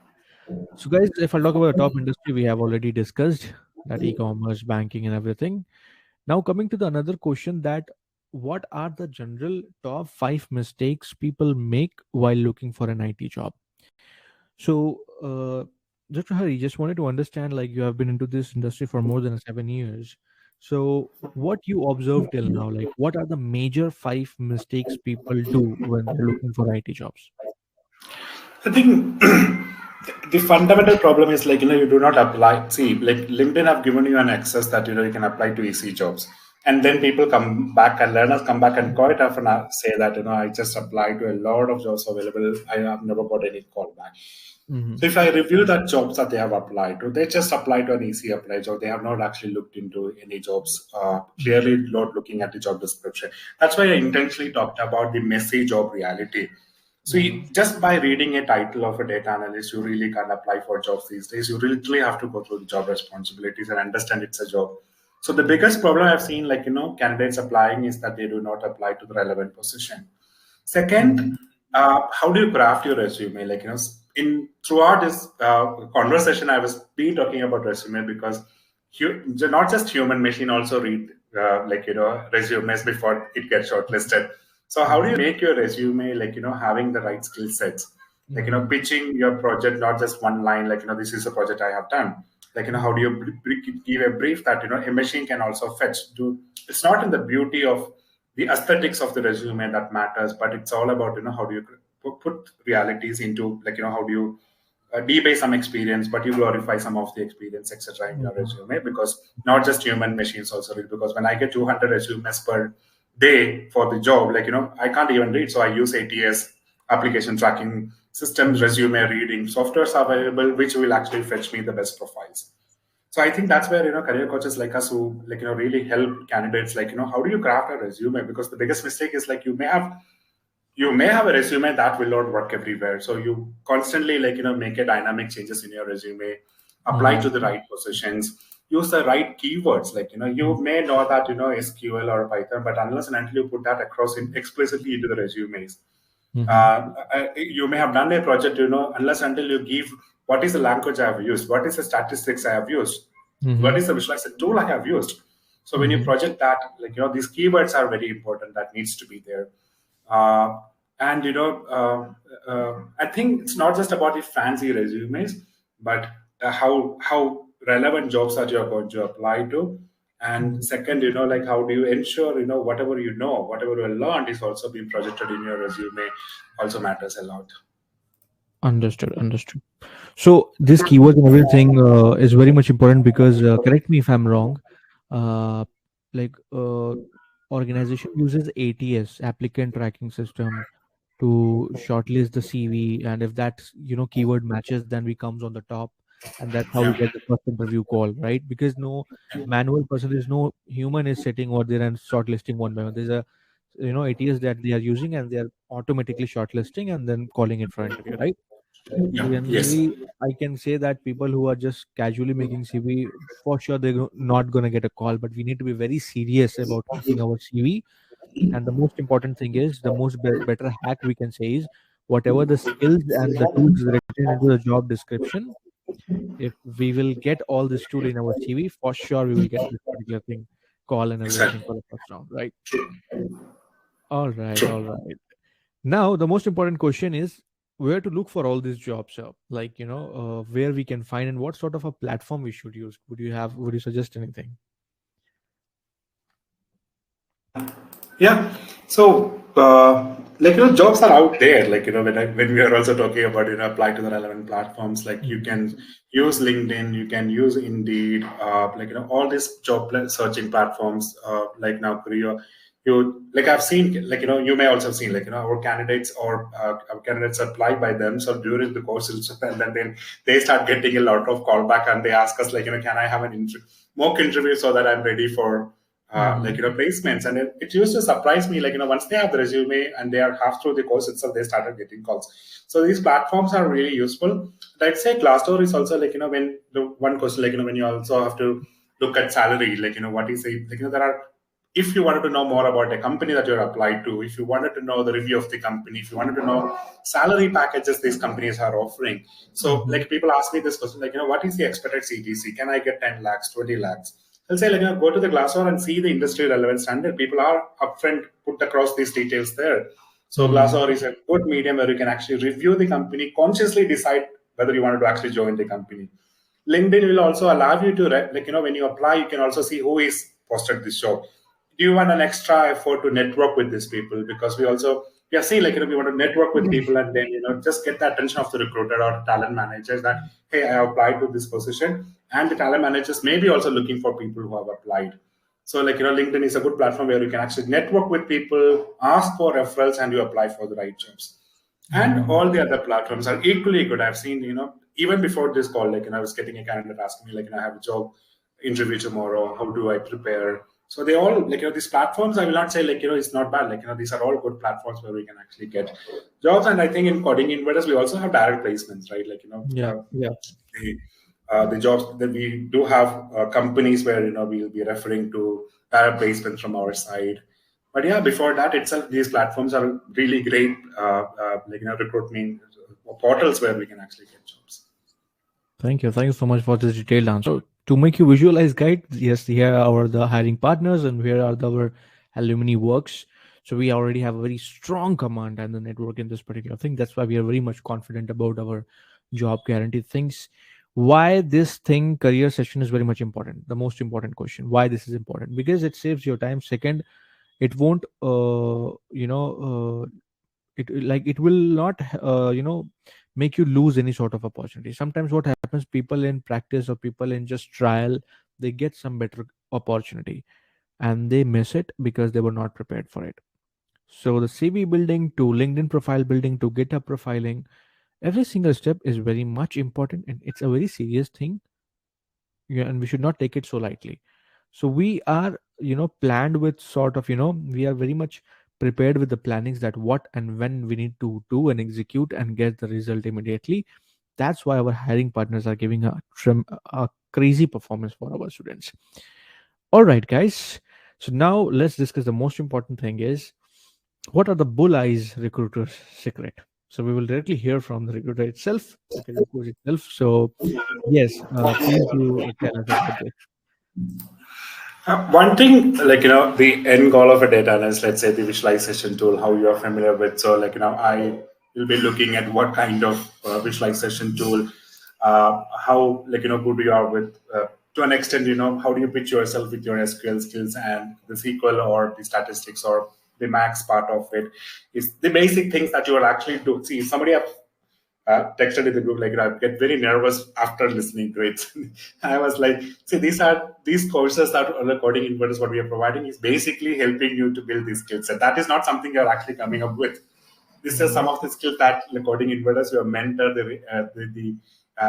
So, guys, if I talk about the top industry, we have already discussed that e-commerce, banking, and everything. Now, coming to the another question, that what are the general top 5 mistakes people make while looking for an IT job? So, Dr. Hari, just wanted to understand, like you have been into this industry for more than 7 years. So, what you observed till now, like what are the major 5 mistakes people do when they're looking for IT jobs? I think the fundamental problem is like you do not apply. See, like LinkedIn have given you an access that you can apply to easy jobs, and then people come back and learners come back and quite often say that I just applied to a lot of jobs available. I have never got any call back. Mm-hmm. So if I review that jobs that they have applied to, they just apply to an easy apply job. They have not actually looked into any jobs, clearly not looking at the job description. That's why I intentionally talked about the messy job reality. So Mm-hmm. just by reading a title of a data analyst, you really can't apply for jobs these days. You really have to go through the job responsibilities and understand it's a job. So the biggest problem I've seen, like candidates applying, is that they do not apply to the relevant position. Second, how do you craft your resume? Like in throughout this conversation, I was been talking about resume because not just human machine also read resumes before it gets shortlisted. So how do you make your resume like having the right skill sets? Like Mm-hmm. pitching your project, not just one line. Like this is a project I have done. Like how do you give a brief that a machine can also fetch? Do it's not in the beauty of the aesthetics of the resume that matters, but it's all about how do you put realities into like how do you debase some experience, but you glorify some of the experience, etc., in your Mm-hmm. resume, because not just human machines also read. Because when I get 200 resumes per day for the job, like I can't even read, so I use ATS, application tracking systems, Mm-hmm. resume reading softwares are available, which will actually fetch me the best profiles. So I think that's where career coaches like us who really help candidates like how do you craft a resume, because the biggest mistake is like you may have a resume that will not work everywhere. So you constantly make a dynamic changes in your resume, apply to Mm-hmm. the right positions, use the right keywords. Like you may know that SQL or Python, but unless and until you put that across explicitly into the resumes, Mm-hmm. You may have done a project, unless until you give what is the language I have used, what is the statistics I have used, what Mm-hmm. is the visualization tool I have used. So when you Mm-hmm. project that, these keywords are very important. That needs to be there. Uh, and I think it's not just about the fancy resumes, but how relevant jobs that you're going to apply to. And second, like how do you ensure whatever whatever you learned is also being projected in your resume, also matters a lot. Understood. Understood. So this keywords and everything is very much important because correct me if I'm wrong. Uh, like organization uses ATS, applicant tracking system, to shortlist the CV, and if that keyword matches, then we comes on the top, and that's how we Yeah, get the first interview call, right? Because no manual person, there's no human is sitting over there and shortlisting one by one. There's a ATS that they are using, and they are automatically shortlisting and then calling it for interview, right? So yeah, yes, generally, I can say that people who are just casually making CV, for sure they're not gonna get a call. But we need to be very serious about making our CV. And the most important thing is the better hack we can say is whatever the skills and the tools is written into the job description. If we will get all this tool in our CV, for sure we will get this particular thing, call and everything exactly. for the first round, right? All right, True. all right. Now, the most important question is where to look for all these jobs, like where we can find and what sort of a platform we should use. Would you suggest anything? Yeah. So, jobs are out there. When we are also talking about, apply to the relevant platforms, like you Hmm. can use LinkedIn, you can use Indeed, all these searching platforms, like now Career. Like I've seen, you may also have seen, our candidates or our candidates apply by them. So during the course, and then they start getting a lot of callback and they ask us, can I have an mock interview so that I'm ready for Hmm. placements. And it used to surprise me, once they have the resume and they are half through the course itself, they started getting calls. So these platforms are really useful. I'd say Glassdoor is also, when the one question, when you also have to look at salary, what is it, there are, if you wanted to know more about a company that you're applied to, if you wanted to know the review of the company, if you wanted to know salary packages these companies are offering. So Hmm. people ask me this question, what is the expected CTC? Can I get 10 lakhs, 20 lakhs? I'll say, go to the Glassdoor and see the industry relevant standard. People are upfront put across these details there. So Hmm. Glassdoor is a good medium where you can actually review the company, consciously decide whether you wanted to actually join the company. LinkedIn will also allow you to, when you apply, you can also see who is posted this job. Do you want an extra effort to network with these people? Because we are seeing, we want to network with people and then, just get the attention of the recruiter or talent managers that, hey, I applied to this position. And the talent managers may be also looking for people who have applied. So, LinkedIn is a good platform where you can actually network with people, ask for referrals, and you apply for the right jobs. And Hmm. all the other platforms are equally good. I've seen, even before this call, I was getting a candidate asking me, I have a job interview tomorrow. How do I prepare? So they all, these platforms, I will not say, it's not bad. These are all good platforms where we can actually get jobs. And I think in Coding Invaders, we also have direct placements, right? Yeah, yeah. The, the jobs that we do have companies where, we'll be referring to direct placements from our side. But yeah, before that itself, these platforms are really great, recruitment portals where we can actually get jobs. Thank you so much for this detailed answer. To make you visualize, guide, yes, here are the hiring partners and here are our alumni works. So we already have a very strong command and the network in this particular thing. That's why we are very much confident about our job guarantee things. Why this thing career session is very much important. The most important question. Why this is important? Because it saves your time. Second, it won't it will not make you lose any sort of opportunity. Sometimes what happens, people in practice or people in just trial, they get some better opportunity and they miss it because they were not prepared for it. So the CV building to LinkedIn profile building to GitHub profiling, every single step is very much important and it's a very serious thing. Yeah, and we should not take it so lightly. So we are planned with sort of we are very much prepared with the plannings that what and when we need to do and execute and get the result immediately. That's why our hiring partners are giving a crazy performance for our students. All right, guys, so now let's discuss the most important thing is What are the bull eyes recruiter's secret? So we will directly hear from the recruiter itself, the career coach itself. So yes, please do tell us about this. One thing, like, the end goal of a data analyst, let's say the visualization tool, how you are familiar with. So, like, I will be looking at what kind of visualization tool, how, like, good you are with, to an extent, how do you pitch yourself with your SQL skills and the SQL or the statistics or the max part of it is the basic things that you will actually do. See, if somebody have texted in the group like I get very nervous after listening to it. I was like, see, these courses that are coding inverters what we are providing is basically helping you to build these skills. And that is not something you're actually coming up with. This is Mhm. some of the skills that the coding inverters, your mentor, the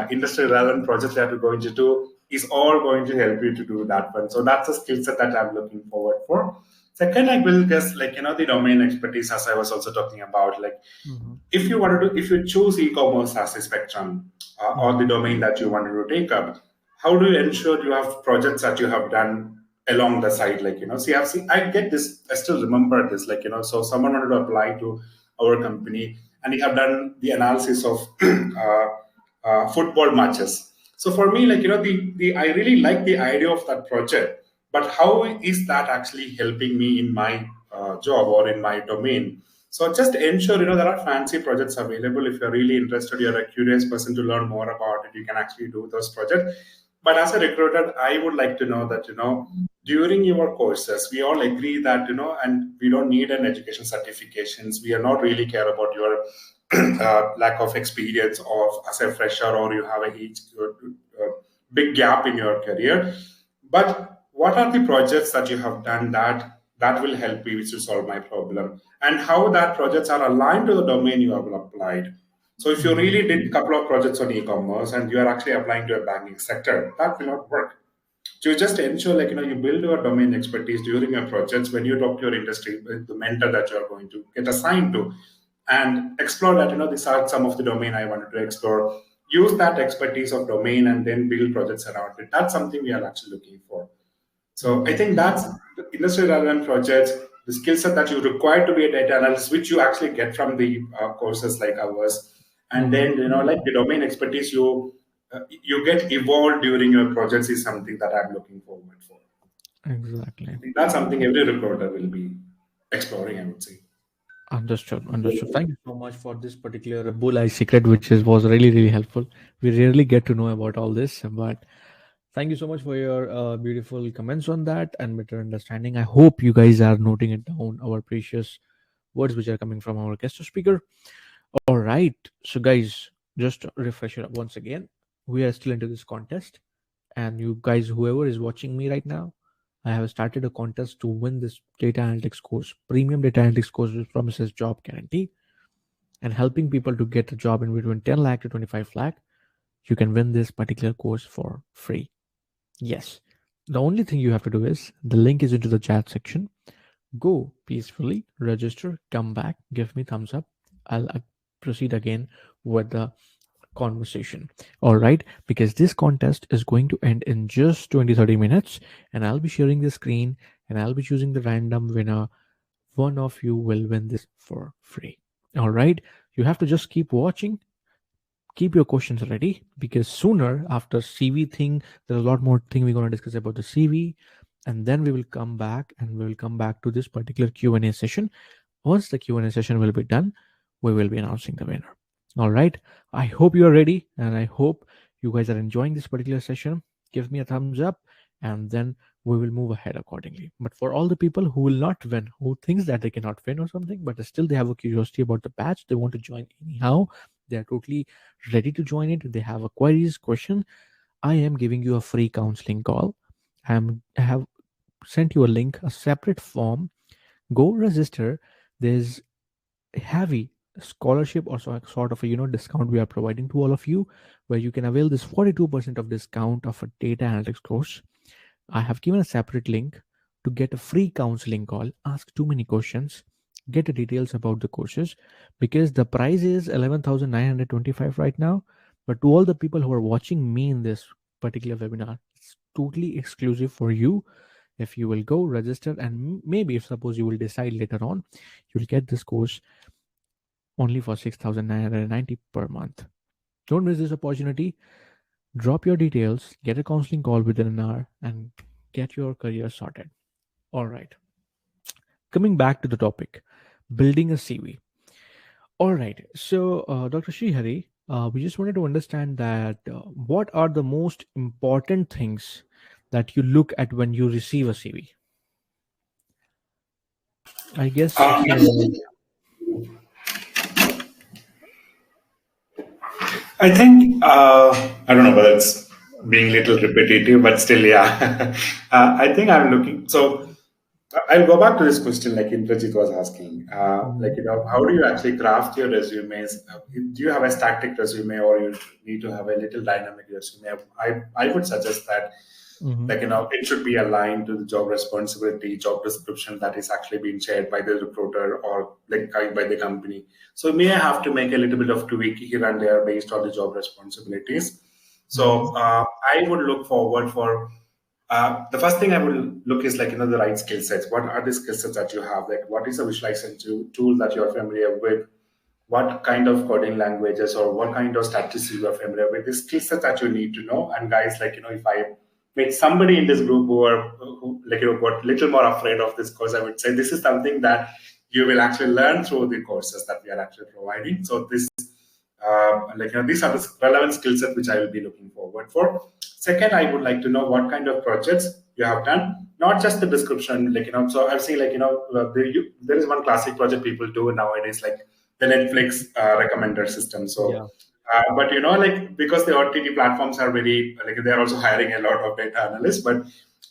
industry relevant projects that you're going to do is all going to help you to do that one. So that's a skill set that I'm looking forward for. Second, I will guess like the domain expertise as I was also talking about. Like Mhm. if you wanted to if you choose e-commerce as a spectrum or the Mhm. domain that you wanted to take up, how do you ensure you have projects that you have done along the side, like see I've seen I get this, I still remember this, like so someone wanted to apply to our company and we have done the analysis of football matches. So for me, like the I really like the idea of that project, but how is that actually helping me in my job or in my domain? So just ensure there are fancy projects available. If you're really interested, you're a curious person to learn more about it, you can actually do those projects. But as a recruiter, I would like to know that during your courses, we all agree that and we don't need an education certifications. We are not really care about your lack of experience of as a fresher or you have a huge, big gap in your career. But what are the projects that you have done that will help me to solve my problem, and how that projects are aligned to the domain you have applied. So if you Mhm. really did a couple of projects on e-commerce and you are actually applying to a banking sector, that will not work. So you just ensure like you build your domain expertise during your projects when you talk to your industry, the mentor that you are going to get assigned to, and explore that these are some of the domain I wanted to explore. Use that expertise of domain and then build projects around it. That's something we are actually looking for. So I Mhm. think that's the industry relevant projects, the skill set that you require to be a data analyst, which you actually get from the courses like ours, and Mhm. then like the domain expertise you get evolved during your projects is something that I'm looking forward for. I Exactly. think that's something every recruiter will be exploring, I would say. Understood. Understood. Thank you so much for this particular bull eye secret, which was really really helpful. We rarely get to know about all this, but thank you so much for your beautiful comments on that and better understanding. I hope you guys are noting it down, our precious words which are coming from our guest speaker. All right. So, guys, just to refresh it up once again. We are still into this contest. And you guys, whoever is watching me right now, I have started a contest to win this data analytics course, premium data analytics course, which promises job guarantee and helping people to get a job in between 10 lakh to 25 lakh. You can win this particular course for free. Yes. The only thing you have to do is the link is into the chat section. Go peacefully, register, come back, give me thumbs up. I'll proceed again with the conversation. All right, because this contest is going to end in just 20-30 minutes, and I'll be sharing the screen and I'll be choosing the random winner. One of you will win this for free. All right, you have to just keep watching, keep your questions ready, because sooner after CV thing, there's a lot more thing we're going to discuss about the CV, and then we will come back and we will come back to this particular Q&A session. Once the Q&A session will be done, we will be announcing the winner. All right. I hope you are ready and I hope you guys are enjoying this particular session. Give me a thumbs up and then we will move ahead accordingly. But for all the people who will not win, who thinks that they cannot win or something, but still they have a curiosity about the batch, they want to join anyhow, they are totally ready to join it. They have a queries, question. I am giving you a free counseling call. I have sent you a link, a separate form. Go register. There's heavy scholarship or sort of a discount we are providing to all of you, where you can avail this 42% of discount of a data analytics course. I have given a separate link to get a free counseling call, ask too many questions, get the details about the courses, because the price is 11,925 right now. But to all the people who are watching me in this particular webinar, it's totally exclusive for you. If you will go register, and maybe if suppose you will decide later on, you'll get this course only for 6,990 per month. Don't miss this opportunity. Drop your details, get a counseling call within an hour, and get your career sorted. All right. Coming back to the topic, building a CV. All right. So, Dr. Srihari, we just wanted to understand that what are the most important things that you look at when you receive a CV? I guess it's a. I think I don't know whether it's being a little repetitive, but still, yeah. I think I'm looking. So I'll go back to this question, like Indrajit was asking. Mhm. How do you actually craft your resumes? Do you have a static resume, or you need to have a little dynamic resume? I would suggest that, Mhm. it should be aligned to the job responsibility, job description that is actually being shared by the recruiter or like by the company. So may I have to make a little bit of tweak here and there based on the job responsibilities. So Mhm. I would look forward for the first thing I will look is the right skill sets. What are the skill sets that you have? Like what is the visualization tool that you're familiar with? What kind of coding languages or what kind of statistics you are familiar with? The skill set that you need to know. And guys, if I meet somebody in this group who got little more afraid of this course, I would say this is something that you will actually learn through the courses that we are actually providing. So this these are the relevant skill set which I will be looking forward for. Second, I would like to know what kind of projects you have done, not just the description. So I've seen there is one classic project people do nowadays, like the Netflix recommender system. So, Yeah. but because the OTT platforms are very they are also hiring a lot of data analysts, but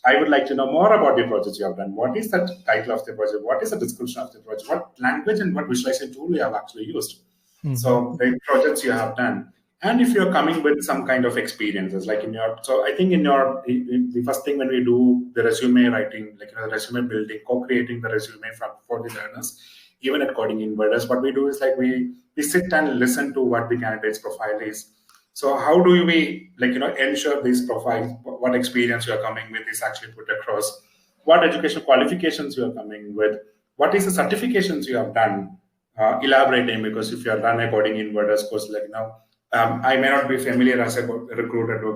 I would like to know more about the projects you have done. What is the title of the project? What is the description of the project? What language and what visualization tool you have actually used? Mhm. So the projects you have done, and if you're coming with some kind of experiences, like in your, so I think the first thing when we do the resume writing, resume building, co-creating the resume for the learners, even at Coding Invaders, what we do is we sit and listen to what the candidate's profile is. So how do we ensure these profiles, what experience you are coming with is actually put across, what education qualifications you are coming with, what is the certifications you have done, elaborating, because if you are done a coding inverters course I may not be familiar as a recruiter to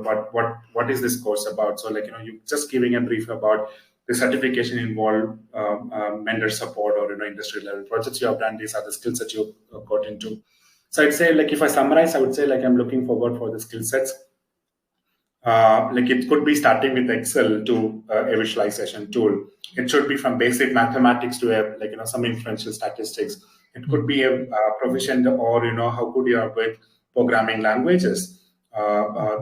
what is this course about. So you just giving a brief about the certification involved, vendor support, or industry level projects you have done. These are the skills that you got into. So I'd say, if I summarize, I would say I'm looking forward for the skill sets. It could be starting with Excel to a visualization tool. It should be from basic mathematics to some inferential statistics. It could be Mhm. a proficient, or how good you are with programming languages.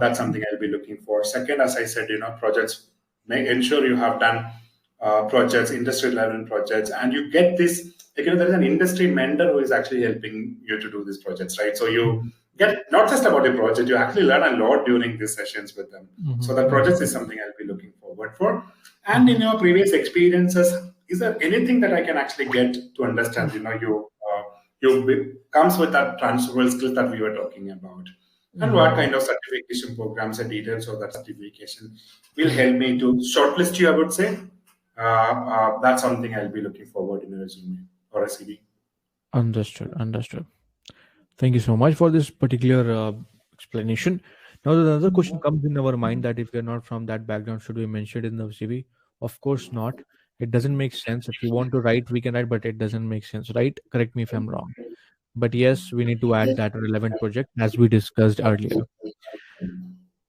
That's something I'll be looking for. Second, as I said, projects. Make ensure you have done projects, industry level projects, and you get this. There is an industry mentor who is actually helping you to do these projects, right? So you Mhm. get not just about the project, you actually learn a lot during these sessions with them. So Mhm. the Mhm. projects is something I'll be looking forward for. And in Mhm. your previous experiences, is there anything that I can actually get to understand? Comes with that transferable skills that we were talking about. And what Mhm. kind of certification programs and details of that certification will Mhm. help me to shortlist you, I would say. That's something I'll be looking forward in a resume or a CV. Understood. Understood. Thank you so much for this particular explanation. Now, the another question comes in our mind that if we are not from that background, should we mention it in the CV? Of course not. It doesn't make sense. If you want to write, we can write, but it doesn't make sense, right? Correct me if I'm wrong. But yes, we need to add that relevant project as we discussed earlier.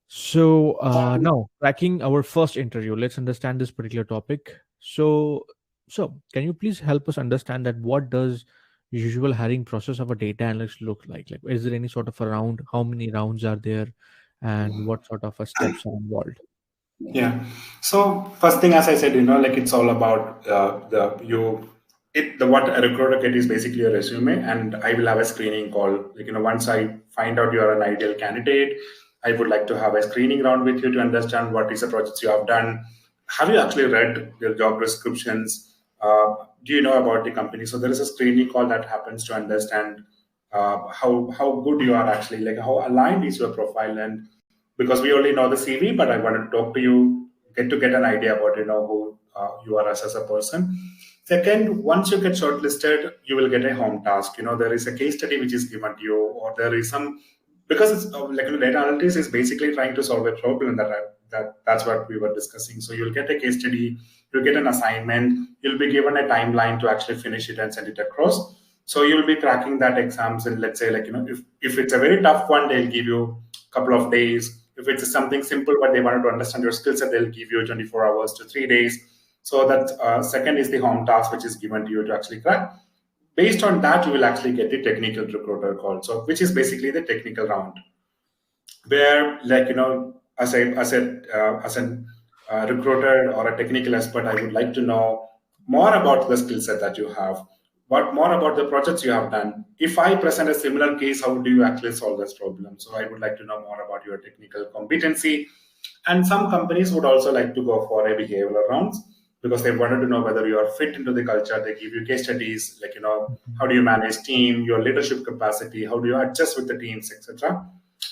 So now, tracking our first interview, let's understand this particular topic. So can you please help us understand that what does usual hiring process of a data analyst look like? Like, is there any sort of a round? How many rounds are there, and what sort of a steps are involved? Yeah. So first thing, as I said, it's all about the what a recruiter get is basically a resume, and I will have a screening call. Once I find out you are an ideal candidate, I would like to have a screening round with you to understand what is the projects you have done. Have you actually read your job descriptions? Do you know about the company? So there is a screening call that happens to understand how good you are actually, like how aligned is your profile, and because we only know the CV, but I wanted to talk to you, get an idea about who you are as a person. Second, once you get shortlisted, you will get a home task. There is a case study which is given to you, or there is some, because it's data analytics is basically trying to solve a problem that's what we were discussing. So you'll get a case study, you'll get an assignment, you'll be given a timeline to actually finish it and send it across. So you'll be cracking that exams, and let's say if it's a very tough one, they'll give you a couple of days. If it's something simple but they wanted to understand your skill set, they'll give you 24 hours to 3 days. So that second is the home task which is given to you to actually crack. Based on that, you will actually get the technical recruiter call, so which is basically the technical round, where as an recruiter or a technical expert, I would like to know more about the skill set that you have, but more about the projects you have done. If I present a similar case, how do you actually solve this problem? So I would like to know more about your technical competency. And some companies would also like to go for a behavioral rounds, because they wanted to know whether you are fit into the culture. They give you case studies, how do you manage team, your leadership capacity, how do you adjust with the teams, etc.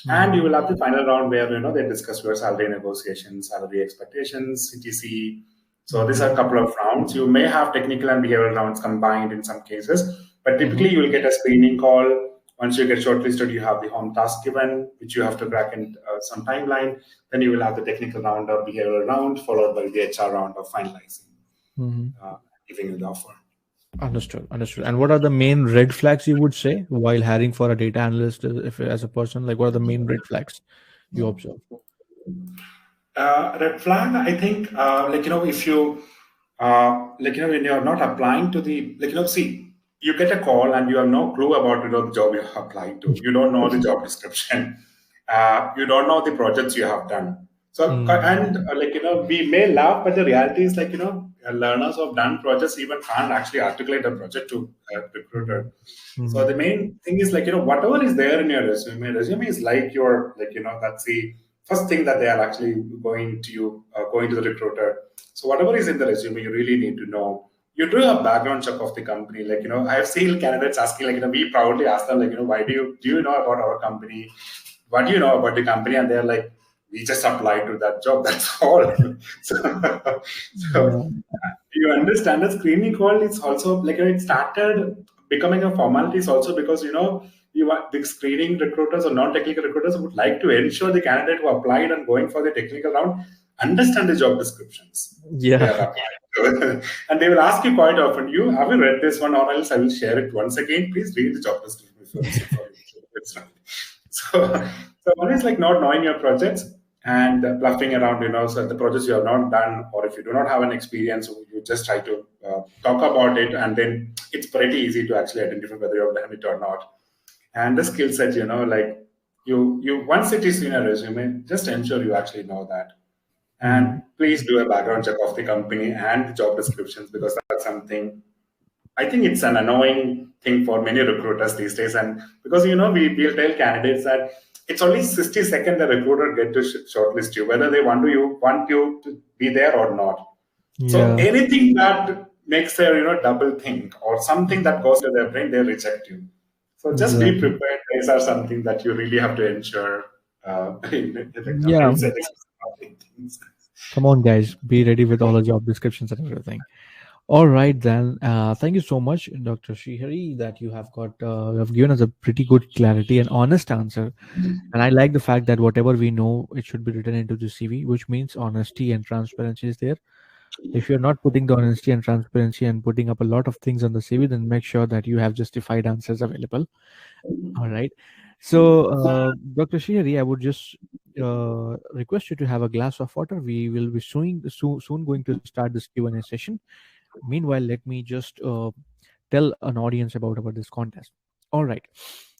And you will have the final round where they discuss your salary negotiations, salary expectations, CTC. So these are a couple of rounds. You may have technical and behavioral rounds combined in some cases, but typically you will get a screening call. Once you get shortlisted, you have the home task given, which you have to crack in some timeline. Then you will have the technical round or behavioral round, followed by the HR round of finalizing, giving you the offer. Understood. Understood. And what are the main red flags you would say while hiring for a data analyst, if as a person? Like, what are the main red flags you observe? Red flag, I think, if you, when you're not applying to the, see, you get a call and you have no clue about, the job you have applied to. You don't know the job description. You don't know the projects you have done. So, and we may laugh, but the reality is learners who have done projects even can't actually articulate a project to a recruiter. So the main thing is whatever is there in your resume is like your, that's the first thing that they are actually going to the recruiter. So whatever is in the resume, you really need to know. You do a background check of the company. I have seen candidates asking, we proudly ask them, why do you know about our company? What do you know about the company? And they're like, we just applied to that job. That's all. So Yeah. you understand the screening call is also it started becoming a formality is also because you want the screening recruiters or non-technical recruiters would like to ensure the candidate who applied and going for the technical round understand the job descriptions they Yeah. are applying to. And they will ask you quite often, you have you read this one, or else I will share it once again. Please read the job description before it's right. So one is not knowing your projects and bluffing around, so the projects you have not done, or if you do not have an experience, you just try to talk about it, and then it's pretty easy to actually identify whether you have done it or not. And the skill set, you once it is in a resume, just ensure you actually know that. Mm. And please do a background check of the company and the job descriptions, because that's something I think it's an annoying thing for many recruiters these days. And because, we'll tell candidates that it's only 60 seconds the recruiter get to shortlist you, whether they want you to be there or not. So Yeah. anything that makes their, double think or something that goes to their brain, they reject you. So just be Exactly. prepared. These are something that you really have to ensure in the Yeah. campaign settings. Come on, guys. Be ready with all the job descriptions and everything. All right, then. Thank you so much, Dr. Sreehari, that you have given us a pretty good clarity and honest answer. And I like the fact that whatever we know, it should be written into the CV, which means honesty and transparency is there. If you're not putting the honesty and transparency and putting up a lot of things on the CV, then make sure that you have justified answers available. All right. So, Dr. Sreehari, I would just request you to have a glass of water. We will be soon going to start this Q&A session. Meanwhile, let me just tell an audience about this contest. All right.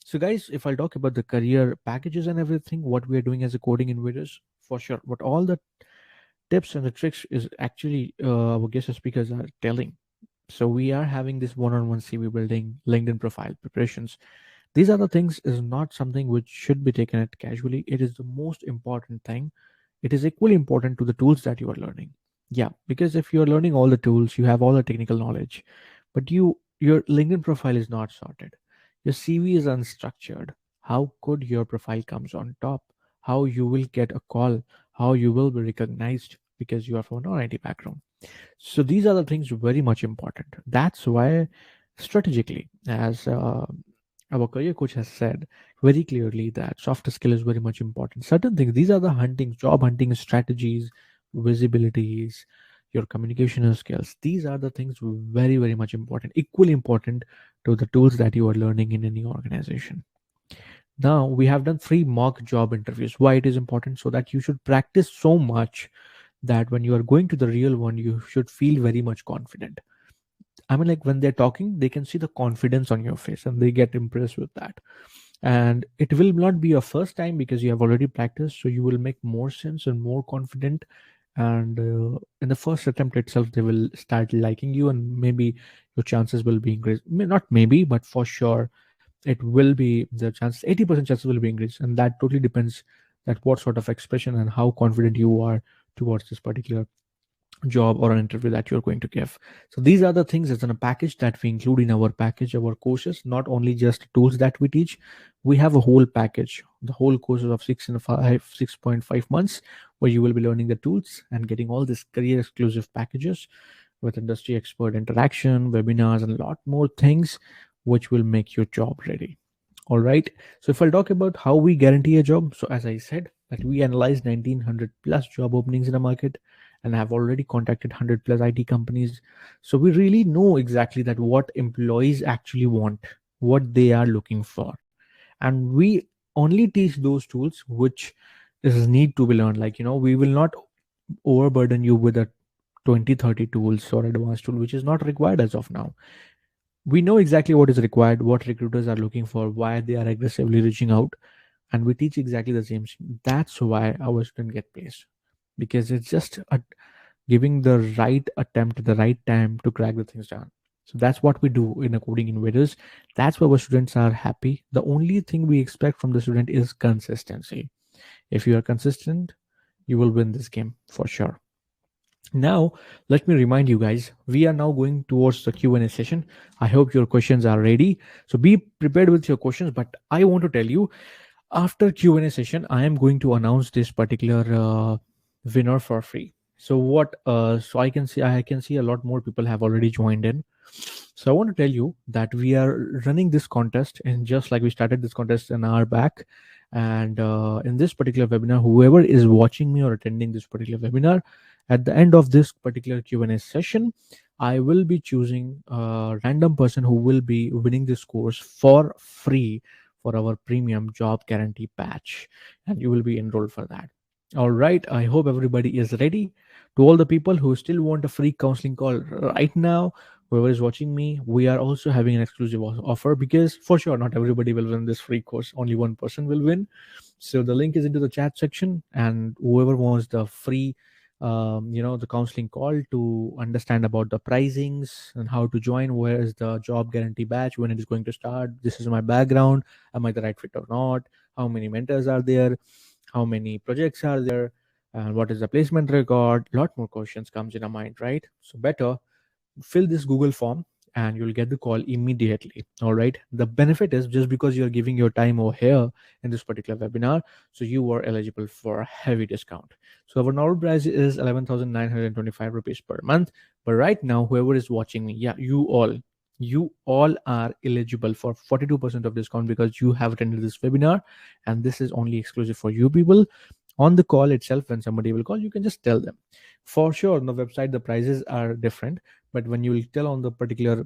So, guys, if I'll talk about the career packages and everything, what we are doing as a coding invaders, for sure. What all the tips and the tricks is actually our guest speakers are telling. So, we are having this one-on-one CV building, LinkedIn profile preparations. These are the things is not something which should be taken it casually. It is the most important thing. It is equally important to the tools that you are learning. Yeah, because if you're learning all the tools, you have all the technical knowledge, but your LinkedIn profile is not sorted. Your CV is unstructured. How could your profile comes on top? How you will get a call? How you will be recognized because you are from an IT background? So these are the things very much important. That's why strategically, as our career coach has said very clearly, that soft skill is very much important. Certain things, these are the hunting, job hunting strategies, visibilities, your communication skills. These are the things very, very much important, equally important to the tools that you are learning in any organization. Now we have done 3 mock job interviews. Why it is important? So that you should practice so much that when you are going to the real one, you should feel very much confident. I mean, like when they're talking, they can see the confidence on your face and they get impressed with that. And it will not be your first time because you have already practiced. So you will make more sense and more confident. And in the first attempt itself, they will start liking you, and maybe your chances will be increased. Not maybe, but for sure, it will be the chance 80% chances will be increased, and that totally depends that what sort of expression and how confident you are towards this particular job or an interview that you're going to give. So these are the things as in a package that we include in our package, our courses, not only just tools that we teach. We have a whole package, the whole courses of 6.5 months, where you will be learning the tools and getting all these career exclusive packages with industry expert interaction, webinars, and a lot more things which will make your job ready. All right. So if I'll talk about how we guarantee a job, so as I said, that we analyze 1900 plus job openings in a market and have already contacted 100 plus IT companies. So we really know exactly that what employees actually want, what they are looking for. And we only teach those tools which is need to be learned. Like, we will not overburden you with a 20-30 tools or advanced tool which is not required as of now. We know exactly what is required, what recruiters are looking for, why they are aggressively reaching out, and we teach exactly the same thing. That's why our student get placed, because it's just giving the right attempt at the right time to crack the things down. So that's what we do in a Coding Invaders. That's why our students are happy. The only thing we expect from the student is consistency. If you are consistent, you will win this game for sure. Now, let me remind you guys, we are now going towards the Q&A session. I hope your questions are ready. So be prepared with your questions, but I want to tell you, after Q&A session, I am going to announce this particular winner for free. So what so I can see a lot more people have already joined in. So I want to tell you that we are running this contest, and just like we started this contest an hour back. And in this particular webinar, whoever is watching me or attending this particular webinar, at the end of this particular Q&A session, I will be choosing a random person who will be winning this course for free for our premium job guarantee patch, and you will be enrolled for that. All right, I hope everybody is ready. To all the people who still want a free counseling call right now, whoever is watching me, we are also having an exclusive offer, because for sure not everybody will win this free course, only one person will win. So the link is into the chat section, and whoever wants the free the counseling call to understand about the pricings and how to join, where is the job guarantee batch, when it is going to start, this is my background, am I the right fit or not, how many mentors are there, how many projects are there, and what is the placement record. A lot more questions comes in our mind, right? So better fill this Google form and you'll get the call immediately. All right. The benefit is, just because you're giving your time over here in this particular webinar, so you are eligible for a heavy discount. So our normal price is 11,925 rupees per month. But right now, whoever is watching me, yeah, you all are eligible for 42% of discount, because you have attended this webinar, and this is only exclusive for you people. On the call itself, when somebody will call, you can just tell them. For sure on the website the prices are different, but when you will tell on the particular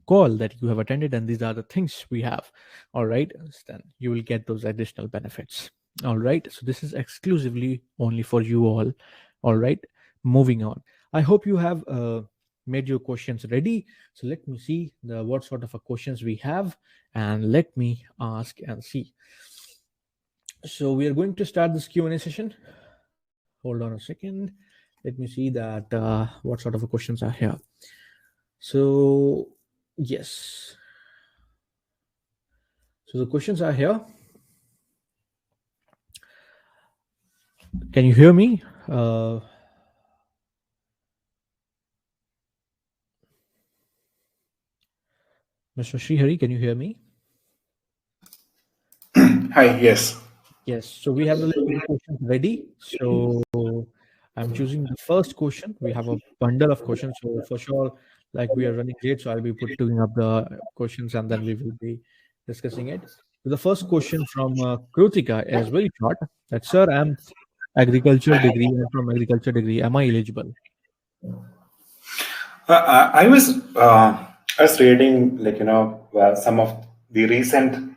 call that you have attended and these are the things we have, all right, then you will get those additional benefits. All right, so this is exclusively only for you all right. Moving on, I hope you have made your questions ready. So let me see the what sort of a questions we have, and let me ask and see. So we are going to start this Q&A session. Hold on a second. Let me see that what sort of questions are here. So yes, so the questions are here. Can you hear me, Mr. Srihari? Can you hear me? Hi, yes. Yes. So we have the list of the questions ready. So I'm choosing the first question. We have a bundle of questions, so for sure, like we are running late, so I'll be putting up the questions and then we will be discussing it. So the first question from Krutika is very short. That sir, I'm agriculture degree. I'm from agriculture degree. Am I eligible? I was reading, some of the recent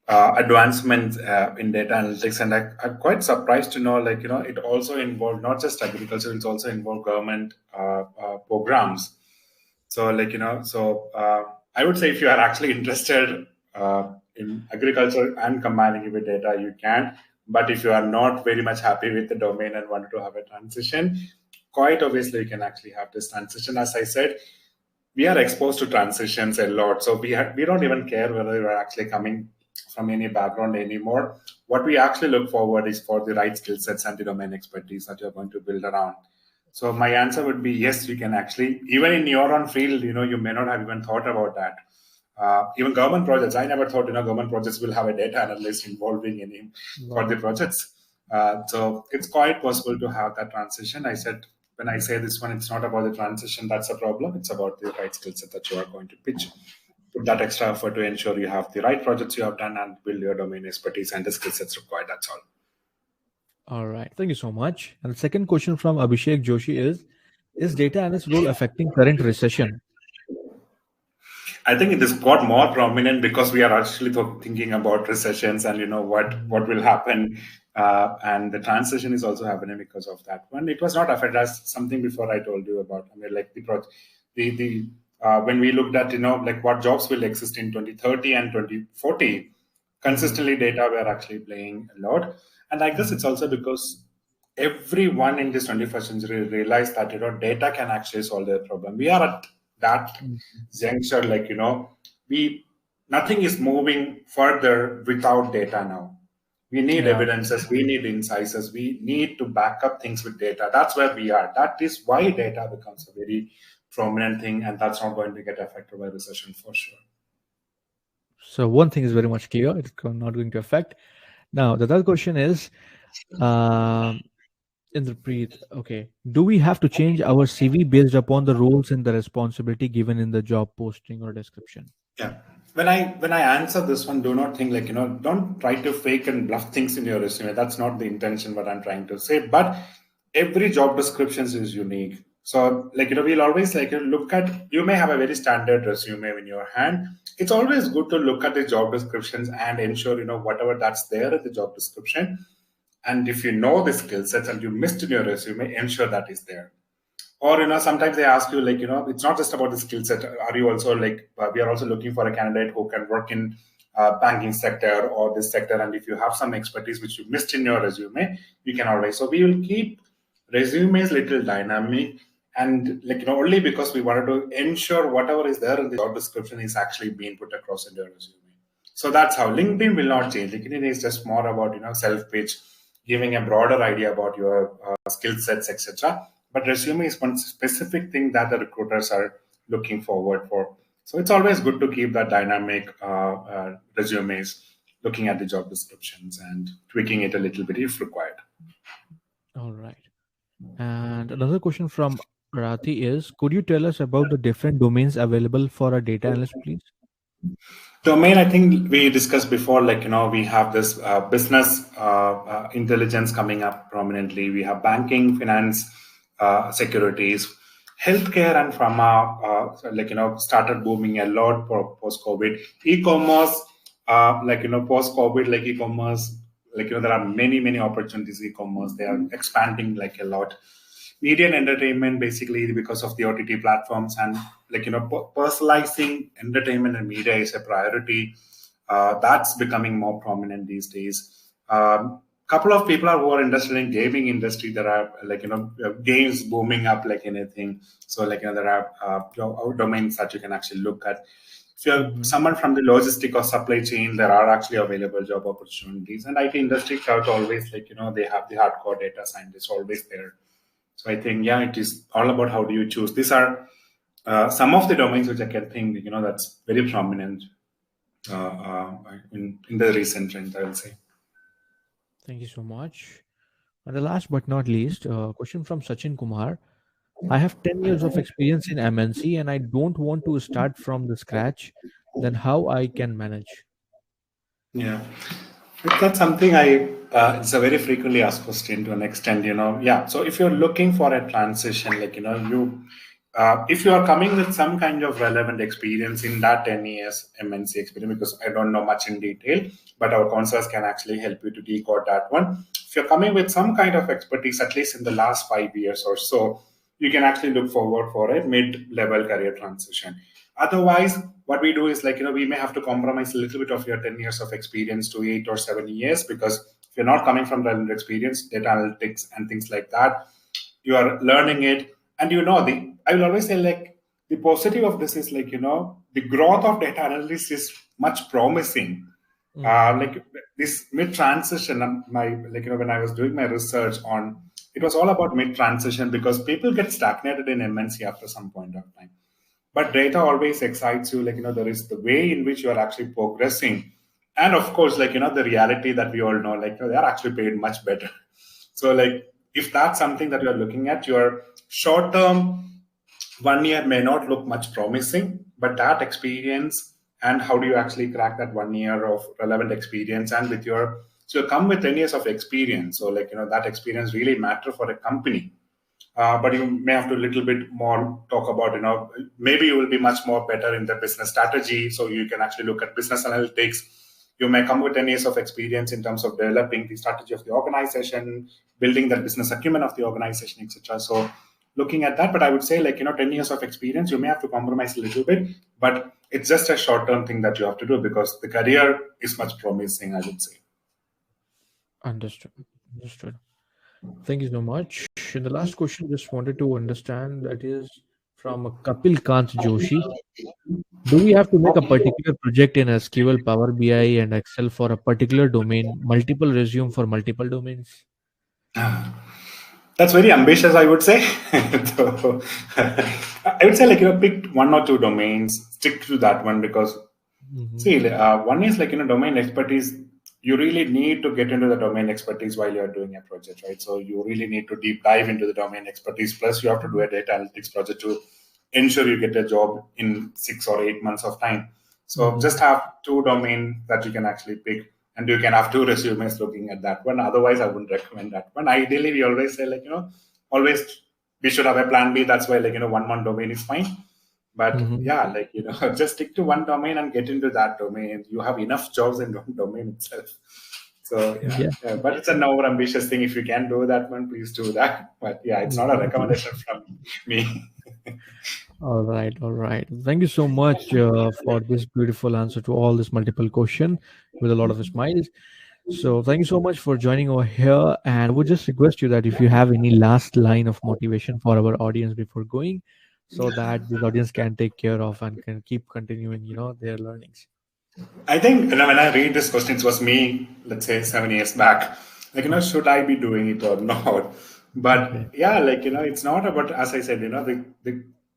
advancements in data analytics, and I'm quite surprised to know, it also involved not just agriculture; it's also involved government programs. So, I would say if you are actually interested in agriculture and combining it with data, you can. But if you are not very much happy with the domain and wanted to have a transition, quite obviously you can actually have this transition. As I said, we are exposed to transitions a lot, so we don't even care whether you're actually coming from any background anymore. What we actually look forward is for the right skill sets and the domain expertise that you're going to build around. So my answer would be yes, you can actually, even in your own field, you may not have even thought about that. Even government projects, I never thought government projects will have a data analyst involving in him for the Wow. projects. So it's quite possible to have that transition. I said, when I say this one, it's not about the transition that's a problem. It's about the right skill set that you are going to pitch. Put that extra effort to ensure you have the right projects you have done and build your domain expertise and the skill sets required. That's all. All right. Thank you so much. And the second question from Abhishek Joshi is data analyst role affecting current recession? I think it is got more prominent because we are actually thinking about recessions and what will happen, and the transition is also happening because of that one. It was not affected as something before I told you about. I mean, like the when we looked at like what jobs will exist in 2030 and 2040, Mm-hmm. consistently data were actually playing a lot, and I guess it's Mm-hmm. also because everyone in this 21st century realized that data can actually solve their problem. We are at that juncture, we nothing is moving further without data now. We need Yeah. evidences, we need insights, we need to back up things with data. That's where we are. That is why data becomes a very prominent thing, and that's not going to get affected by recession for sure. So one thing is very much clear. It's not going to affect. Now, the third question is, um, Indrapreet, okay, do we have to change our CV based upon the roles and the responsibility given in the job posting or description? Yeah. When I answer this one, do not think don't try to fake and bluff things in your resume. That's not the intention what I'm trying to say. But every job description is unique. So we'll always look at, you may have a very standard resume in your hand. It's always good to look at the job descriptions and ensure whatever that's there in the job description. And if you know the skill sets and you missed in your resume, ensure that is there. Or sometimes they ask you it's not just about the skill set. Are you also we are also looking for a candidate who can work in banking sector or this sector, and if you have some expertise which you missed in your resume, you can always. So we will keep resumes little dynamic, and only because we wanted to ensure whatever is there in the job description is actually being put across in your resume. So that's how LinkedIn will not change. LinkedIn is just more about self pitch, giving a broader idea about your skill sets, etc. But resume is one specific thing that the recruiters are looking forward for. So it's always good to keep that dynamic resumes, looking at the job descriptions and tweaking it a little bit if required. All right. And another question from Rati is, could you tell us about the different domains available for a data analyst, please? Domain, I think we discussed before, we have this business intelligence coming up prominently. We have banking, finance, securities, healthcare, and pharma, started booming a lot for post COVID. E-commerce, post COVID, e-commerce, there are many, many opportunities. E-commerce, they are expanding a lot. Media and entertainment, basically because of the OTT platforms, and personalizing entertainment and media is a priority. That's becoming more prominent these days. Couple of people who are interested in gaming industry. There are games booming up like anything. So there are domains that you can actually look at. If you're Mm-hmm. someone from the logistic or supply chain, there are actually available job opportunities. And IT industry cloud always they have the hardcore data scientists always there. So I think, yeah, it is all about how do you choose. These are some of the domains which I can think, that's very prominent in the recent trend, I will say. Thank you so much. And the last but not least, question from Sachin Kumar. I have 10 years of experience in MNC and I don't want to start from the scratch. Then how I can manage? Yeah. That's something it's a very frequently asked question to an extent, Yeah. So if you're looking for a transition, if you are coming with some kind of relevant experience in that 10 years MNC experience, because I don't know much in detail, but our counselors can actually help you to decode that one. If you're coming with some kind of expertise, at least in the last 5 years or so, you can actually look forward for a mid-level career transition. Otherwise, what we do is we may have to compromise a little bit of your 10 years of experience to 8 or 7 years, because if you're not coming from relevant experience, data analytics and things like that, you are learning it. And I will always say, the positive of this is, the growth of data analytics is much promising. Mm, Like this mid transition, when I was doing my research on, it was all about mid transition, because people get stagnated in MNC after some point of time. But data always excites you, there is the way in which you are actually progressing. And of course, the reality that we all know, they are actually paid much better. So, if that's something that you're looking at, your short term 1 year may not look much promising, but that experience, and how do you actually crack that 1 year of relevant experience, and with your, so you come with 10 years of experience. So, that experience really matter for a company. But you may have to a little bit more talk about, maybe you will be much more better in the business strategy. So you can actually look at business analytics. You may come with 10 years of experience in terms of developing the strategy of the organization, building the business acumen of the organization, etc. So looking at that, but I would say, 10 years of experience, you may have to compromise a little bit, but it's just a short term thing that you have to do, because the career is much promising, I would say. understood. Understood. Thank you so much. And the last question, just wanted to understand, that is from Kapil Kant Joshi. Do we have to make a particular project in SQL, Power BI, and Excel for a particular domain, multiple resume for multiple domains? That's very ambitious, I would say. So, I would say, pick one or two domains, stick to that one, because Mm-hmm. see, one is domain expertise. You really need to get into the domain expertise while you're doing a project, right? So you really need to deep dive into the domain expertise. Plus, you have to do a data analytics project to ensure you get a job in 6 or 8 months of time. So Mm-hmm. just have two domain that you can actually pick, and you can have two resumes looking at that one. Otherwise, I wouldn't recommend that one. Ideally, we always say, always we should have a plan B. That's why, one domain is fine. But Mm-hmm. yeah, just stick to one domain and get into that domain. You have enough jobs in one domain itself. So yeah, Yeah. yeah, but it's an over ambitious thing. If you can do that one, please do that. But yeah, it's not a Mhm. recommendation from me. All right, all right. Thank you so much for this beautiful answer to all this multiple question with a lot of smiles. So thank you so much for joining over here. And I would just request you that if you have any last line of motivation for our audience before going, so that this audience can take care of and can keep continuing, their learnings. I think, when I read this question, it was me, let's say 7 years back. Should I be doing it or not? Okay. But yeah, it's not about, as I said,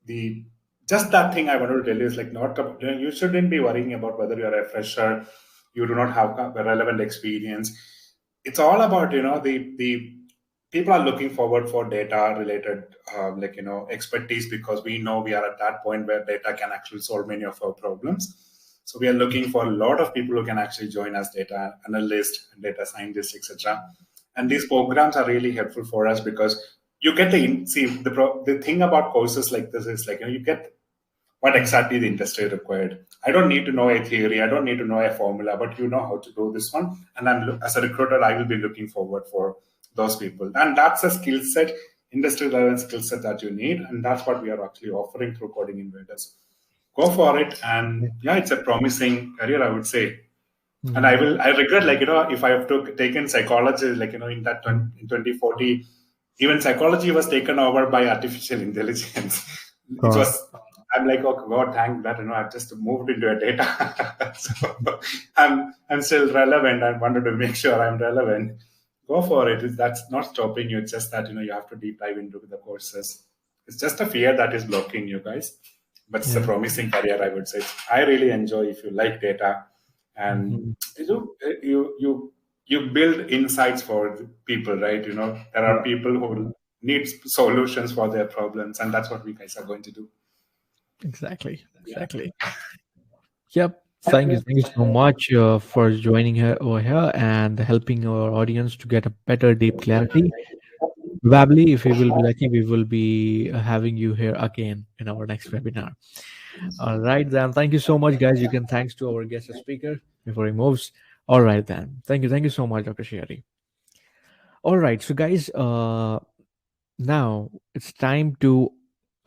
the just that thing I wanted to tell you is, not about, you shouldn't be worrying about whether you're a fresher, you do not have a relevant experience. It's all about, the people are looking forward for data related, expertise, because we know we are at that point where data can actually solve many of our problems. So we are looking for a lot of people who can actually join as data analysts, data scientists, etc. And these programs are really helpful for us, because you get see the thing about courses like this is, you get what Mhm. exactly the industry required. I don't need to know a theory, I don't need to know a formula, but you know how to do this one. And as a recruiter, I will be looking forward for those people. And that's a skill set, industry relevant skill set that you need. And that's what we are actually offering through Coding Invaders. Go for it. And yeah, it's a promising career, I would say. And Mhm. I regret, if I have taken psychology, in that Mhm. in 2040, even psychology was taken over by artificial intelligence. It God. was, I'm like, oh God, thank that, I've just moved into a data. So I'm still relevant. I wanted to make sure I'm relevant. Go for it. That's not stopping you. It's just that, you have to deep dive into the courses. It's just a fear that is blocking you guys. But it's a Yeah. promising career, I would say. I really enjoy, if you like data, and Mhm. you you build insights for the people, right? There are Yeah, people who need solutions for their problems, and that's what we guys are going to do. exactly. Exactly. Yep. Thank you so much for joining here over here and helping our audience to get a better deep clarity. Probably, if we will be lucky, we will be having you here again in our next webinar. All right, then. Thank you so much, guys. You can thanks to our guest speaker before he moves. All right, then. Thank you. Thank you so much, Dr. Sherry. All right, so guys, now it's time to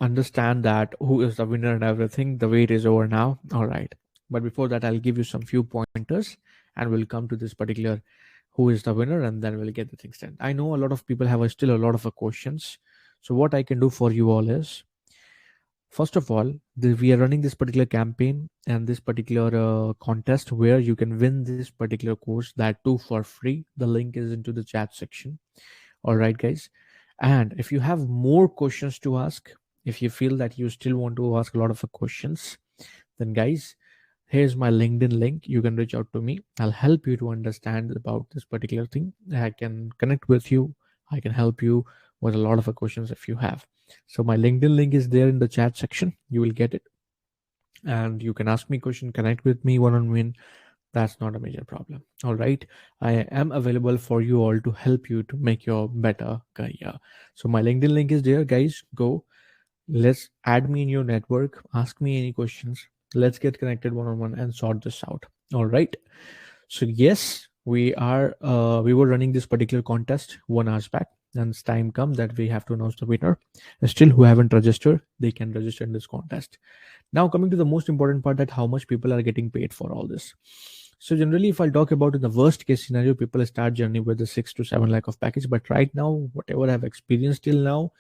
understand that who is the winner and everything. The wait is over now. All right, but before that, I'll give you some few pointers, and we'll come to this particular who is the winner, and then we'll get the things done. I know a lot of people have still a lot of questions. So what I can do for you all is, first of all, we are running this particular campaign and this particular contest where you can win this particular course, that too for free. The link is into the chat section. All right, guys. And if you have more questions to ask, if you feel that you still want to ask a lot of questions, then guys, here's my LinkedIn link. You can reach out to me. I'll help you to understand about this particular thing. I can connect with you. I can help you with a lot of questions if you have. So my LinkedIn link is there in the chat section. You will get it, and you can ask me question, connect with me one on one. That's not a major problem. All right, I am available for you all to help you to make your better career. So my LinkedIn link is there, guys. Go, let's add me in your network, ask me any questions, let's get connected one on one and sort this out. All right, so yes, we were running this particular contest 1 hour back, and it's time come that we have to announce the winner. Still, who haven't registered, they can register in this contest. Now coming to the most important part, that how much people are getting paid for all this. So generally, if I'll talk about in the worst case scenario, people start journey with the 6 to 7 lakh of package. But right now, whatever I've experienced till now,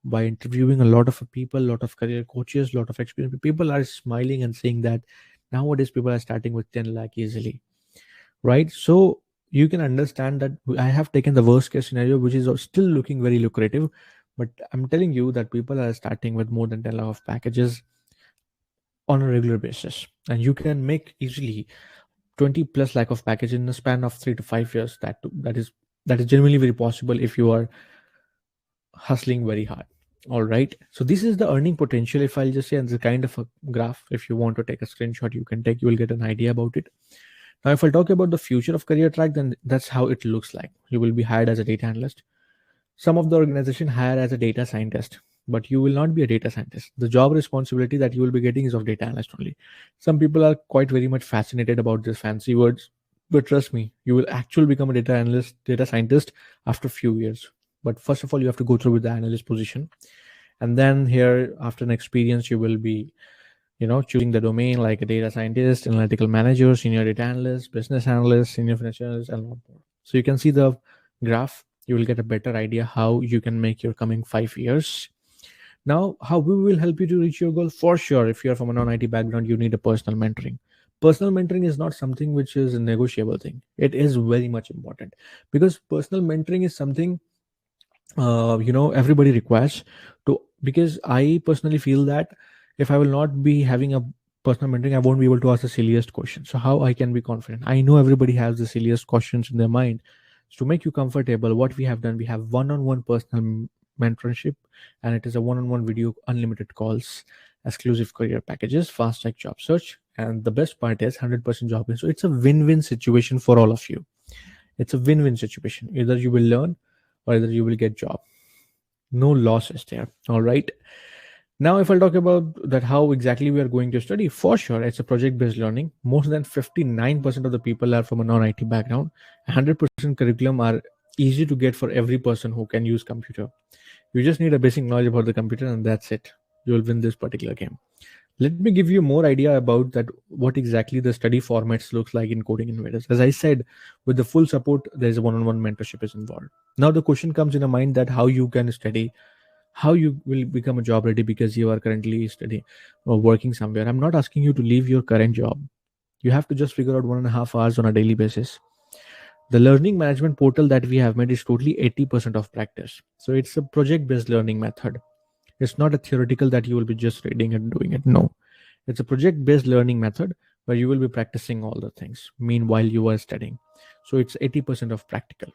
by interviewing a lot of people, a lot of career coaches, a lot of experienced people are smiling and saying that nowadays people are starting with 10 lakh easily, right? So you can understand that I have taken the worst case scenario, which is still looking very lucrative, but I'm telling you that people are starting with more than 10 lakh of packages on a regular basis, and you can make easily 20 plus lakh of package in the span of 3 to 5 years. That is genuinely very possible if you are hustling very hard. All right, so this is the earning potential, if I'll just say, and the kind of a graph, if you want to take a screenshot, you can take, you will get an idea about it. Now if I'll talk about the future of career track, then that's how it looks like. You will be hired as a data analyst. Some of the organization hire as a data scientist, but you will not be a data scientist. The job responsibility that you will be getting is of data analyst only. Some people are quite very much fascinated about these fancy words, but trust me, you will actually become a data analyst, data scientist after a few years. But first of all, you have to go through with the analyst position, and then here after an experience, you will be, choosing the domain like a data scientist, analytical manager, senior data analyst, business analyst, senior financial analyst, and a lot more. So you can see the graph. You will get a better idea how you can make your coming 5 years. Now, how we will help you to reach your goal? For sure, if you're from a non-IT background, you need a personal mentoring. Personal mentoring is not something which is a negotiable thing. It is very much important, because personal mentoring is something everybody requires to, because I personally feel that if I will not be having a personal mentoring, I won't be able to ask the silliest question. So how I can be confident? I know everybody has the silliest questions in their mind. So to make you comfortable, what we have done, we have one-on-one personal mentorship, and it is a one-on-one video, unlimited calls, exclusive career packages, fast track job search, and the best part is 100% job in. So it's a win-win situation for all of you. It's a win-win situation. Either you will learn, or either you will get job. No losses there. All right, now if I'll talk about that how exactly we are going to study, for sure it's a project based learning. More than 59% of the people are from a non-IT background. 100% curriculum are easy to get for every person who can use computer. You just need a basic knowledge about the computer, and that's it. You will win this particular game. Let me give you more idea about that, what exactly the study formats looks like in Coding Invaders. As I said, with the full support, there's a one-on-one mentorship is involved. Now the question comes in a mind that how you can study, how you will become a job ready, because you are currently studying or working somewhere. I'm not asking you to leave your current job. You have to just figure out 1.5 hours on a daily basis. The learning management portal that we have made is totally 80% of practice. So it's a project based learning method. It's not a theoretical that you will be just reading and doing it. No, it's a project based learning method where you will be practicing all the things meanwhile you are studying. So it's 80% of practical.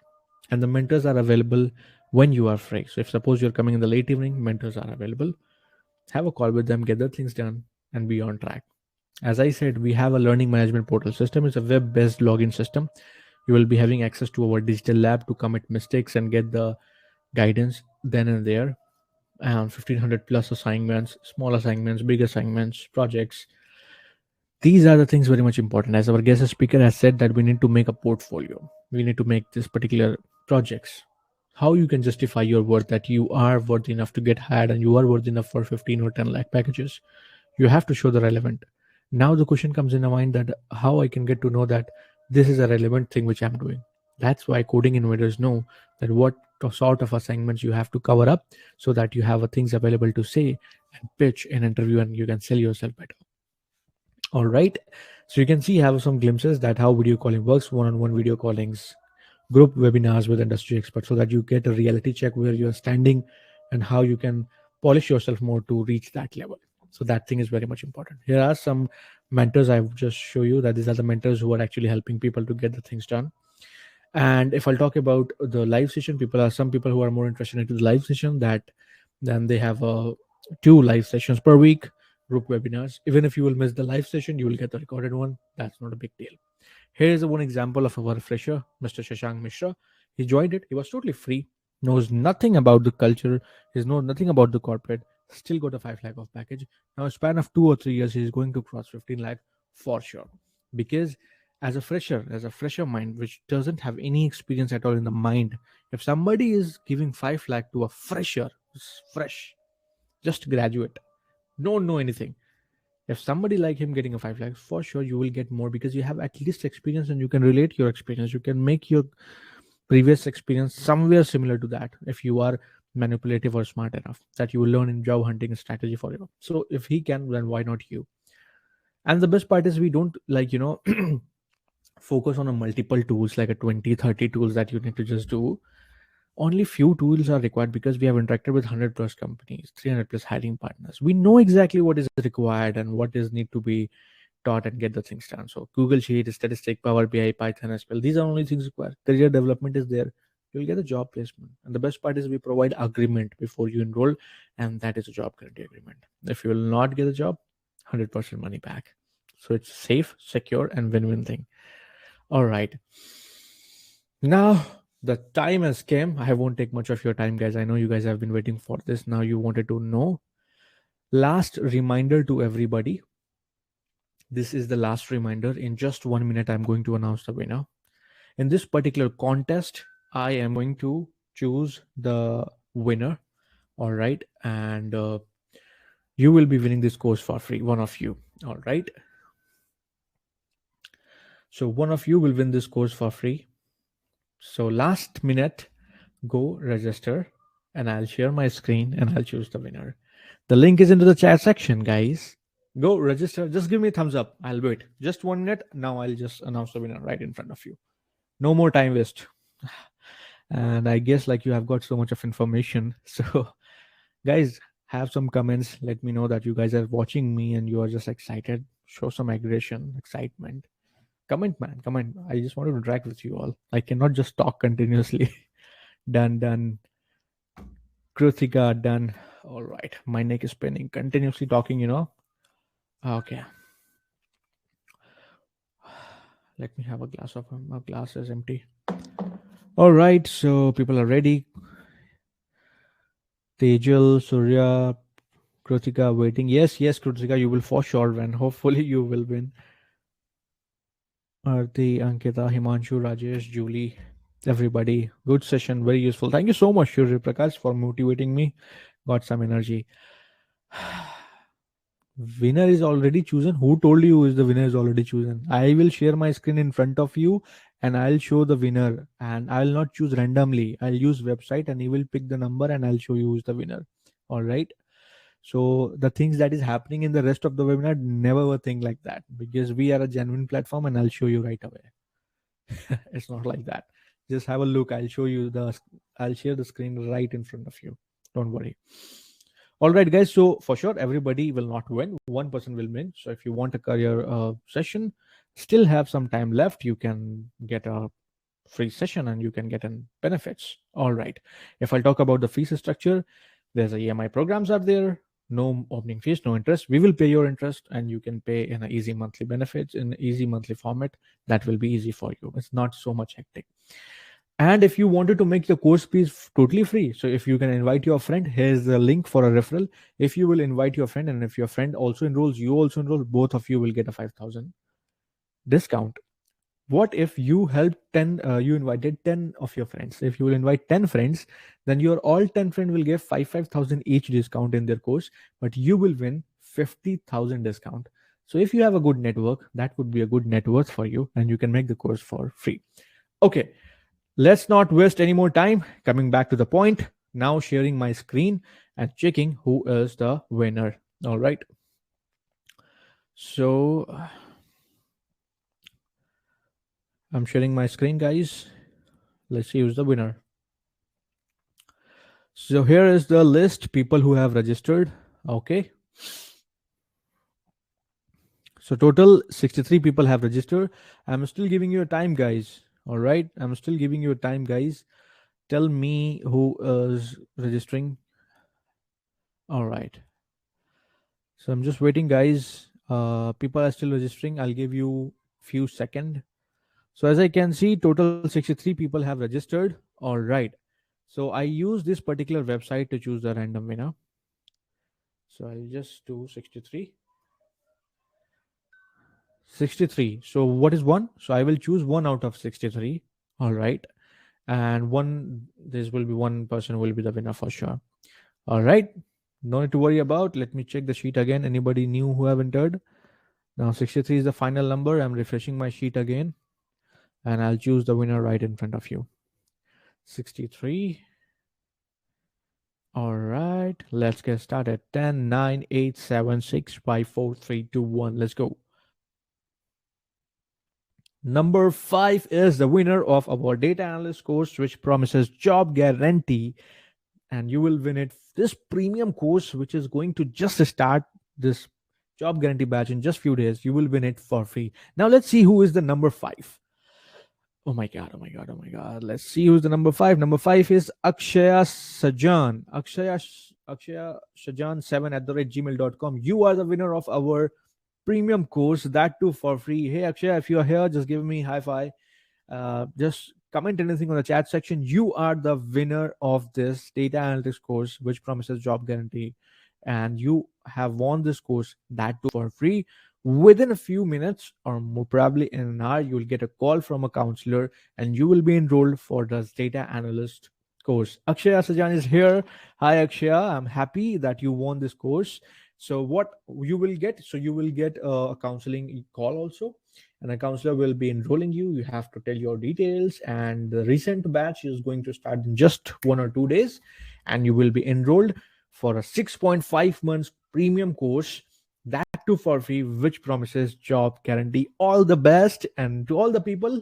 And the mentors are available when you are free. So if suppose you're coming in the late evening, mentors are available. Have a call with them, get the things done, and be on track. As I said, we have a learning management portal system. It's a web-based login system. You will be having access to our digital lab to commit mistakes and get the guidance then and there. 1500 plus assignments, small assignments, big assignments, projects. These are the things very much important. As our guest speaker has said, that we need to make a portfolio. We need to make this particular projects. How you can justify your worth, that you are worthy enough to get hired and you are worthy enough for 15 or 10 lakh packages. You have to show the relevant. Now the question comes in my mind, that how I can get to know that this is a relevant thing which I'm doing. That's why coding invaders know that what sort of assignments you have to cover up, so that you have things available to say and pitch in interview and you can sell yourself better. All right. So you can see, have some glimpses that how video calling works, one-on-one video callings, group webinars with industry experts, so that you get a reality check where you're standing and how you can polish yourself more to reach that level. So that thing is very much important. Here are some mentors I have just show you, that these are the mentors who are actually helping people to get the things done. And if I'll talk about the live session, some people who are more interested into the live session, that then they have 2 live sessions per week, group webinars. Even if you will miss the live session, you will get the recorded one. That's not a big deal. Here is one example of our fresher, Mr. Shashank Mishra. He joined it. He was totally free, knows nothing about the culture, he knows nothing about the corporate, still got a 5 lakh of package. Now, a span of 2 or 3 years, he is going to cross 15 lakh for sure. Because as a fresher mind, which doesn't have any experience at all in the mind, if somebody is giving 5 lakh to a fresher, fresh, just graduate, don't know anything, if somebody like him getting a 5 lakhs, for sure you will get more, because you have at least experience and you can relate your experience. You can make your previous experience somewhere similar to that, if you are manipulative or smart enough, that you will learn in job hunting strategy for you. So if he can, then why not you? And the best part is, we don't focus on a multiple tools, like a 20, 30 tools that you need to just do. Only few tools are required, because we have interacted with 100 plus companies, 300 plus hiring partners. We know exactly what is required and what is need to be taught and get the things done. So Google Sheet, Statistic, Power BI, Python as well. These are only things required. Career development is there. You'll get a job placement. And the best part is, we provide agreement before you enroll, and that is a job guarantee agreement. If you will not get a job, 100% money back. So it's safe, secure, and win-win thing. All right. Now the time has came. I won't take much of your time, guys. I know you guys have been waiting for this. Now you wanted to know. Last reminder to everybody. This is the last reminder. In just 1 minute, I'm going to announce the winner. In this particular contest, I am going to choose the winner. All right. And you will be winning this course for free. One of you. All right. So one of you will win this course for free. So last minute, go register and I'll share my screen and I'll choose the winner. The link is into the chat section, guys. Go register. Just give me a thumbs up. I'll wait. Just 1 minute. Now I'll just announce the winner right in front of you. No more time waste. And I guess like you have got so much of information. So guys, have some comments. Let me know that you guys are watching me and you are just excited. Show some aggression, excitement. Comment, man. Comment. I just wanted to interact with you all. I cannot just talk continuously. Done. Krutika, done. All right. My neck is spinning. Continuously talking. Okay. Let me have a glass of my glass is empty. All right. So people are ready. Tejal, Surya, Krutika waiting. Yes, Krutika, you will for sure win. Hopefully you will win. Arti, Ankita, Himanshu, Rajesh, Julie, everybody. Good session. Very useful. Thank you so much, Shuri Prakash, for motivating me. Got some energy. Winner is already chosen. Who told you is the winner is already chosen? I will share my screen in front of you and I'll show the winner, and I'll not choose randomly. I'll use website and he will pick the number and I'll show you who's the winner. All right. So the things that is happening in the rest of the webinar, never ever think like that, because we are a genuine platform and I'll show you right away. It's not like that. Just have a look. I'll share the screen right in front of you. Don't worry. All right, guys. So for sure, everybody will not win. One person will win. So if you want a career session, still have some time left. You can get a free session and you can get in benefits. All right. If I'll talk about the fees structure, there's a EMI programs are there. No opening fees, no interest. We will pay your interest, and you can pay in an easy monthly benefits in easy monthly format. That will be easy for you. It's not so much hectic. And if you wanted to make the course fees totally free, so if you can invite your friend, here's the link for a referral. If you will invite your friend, and if your friend also enrolls, you also enroll, both of you will get a 5,000 discount. What if you helped 10, you invited 10 of your friends? If you will invite 10 friends, then your all 10 friends will get 5,000 each discount in their course, but you will win 50,000 discount. So if you have a good network, that would be a good net worth for you, and you can make the course for free. Okay, let's not waste any more time. Coming back to the point, now sharing my screen and checking who is the winner. All right. So I'm sharing my screen, guys. Let's see who's the winner. So here is the list people who have registered. Okay. So total 63 people have registered. I'm still giving you a time, guys. All right. I'm still giving you a time, guys. Tell me who is registering. All right. So I'm just waiting, guys. People are still registering. I'll give you few seconds. So as I can see, total 63 people have registered. All right. So I use this particular website to choose the random winner. So I'll just do 63. 63. So what is one? So I will choose one out of 63. All right. And one, this will be one person will be the winner for sure. All right. No need to worry about. Let me check the sheet again. Anybody new who have entered? Now 63 is the final number. I'm refreshing my sheet again and I'll choose the winner right in front of you. 63. All right. Let's get started. 10, 9, 8, 7, 6, 5, 4, 3, 2, 1. Let's go. Number 5 is the winner of our data analyst course, which promises job guarantee, and you will win it. This premium course, which is going to just start this job guarantee batch in just few days, you will win it for free. Now let's see who is the number 5. Oh my god, oh my god, oh my god. Let's see who's the number 5. Number 5 is Akshaya Sajan. Akshaya Sajan 7 at the rate gmail.com. You are the winner of our premium course, that too for free. Hey Akshay, if you're here, just give me high five. Just comment anything on the chat section. You are the winner of this data analytics course, which promises job guarantee, and you have won this course, that too for free. Within a few minutes, or more probably in an hour, you will get a call from a counselor and you will be enrolled for this data analyst course. Akshaya Sajan is here. Hi Akshaya, I'm happy that you won this course. So what you will get, so you will get a counseling call also, and a counselor will be enrolling you. You have to tell your details, and the recent batch is going to start in just 1 or 2 days, and you will be enrolled for a 6.5 months premium course, that too for free, which promises job guarantee. All the best. And to all the people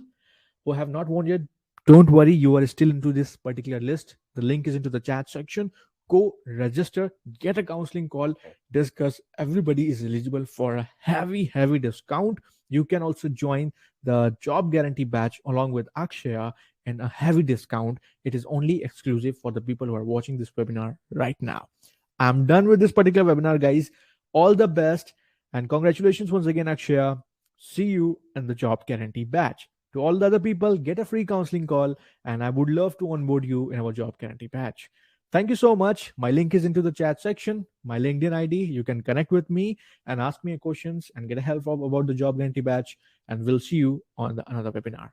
who have not won yet, don't worry, you are still into this particular list. The link is into the chat section. Go register, get a counseling call, discuss. Everybody is eligible for a heavy discount. You can also join the job guarantee batch along with Akshaya and a heavy discount. It is only exclusive for the people who are watching this webinar right now. I'm done with this particular webinar, guys. All the best and congratulations once again, Akshaya. See you in the job guarantee batch. To all the other people, get a free counseling call, and I would love to onboard you in our job guarantee batch. Thank you so much. My link is into the chat section, my LinkedIn ID. You can connect with me and ask me questions and get a help about the job guarantee batch. And we'll see you on another webinar.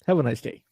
Have a nice day.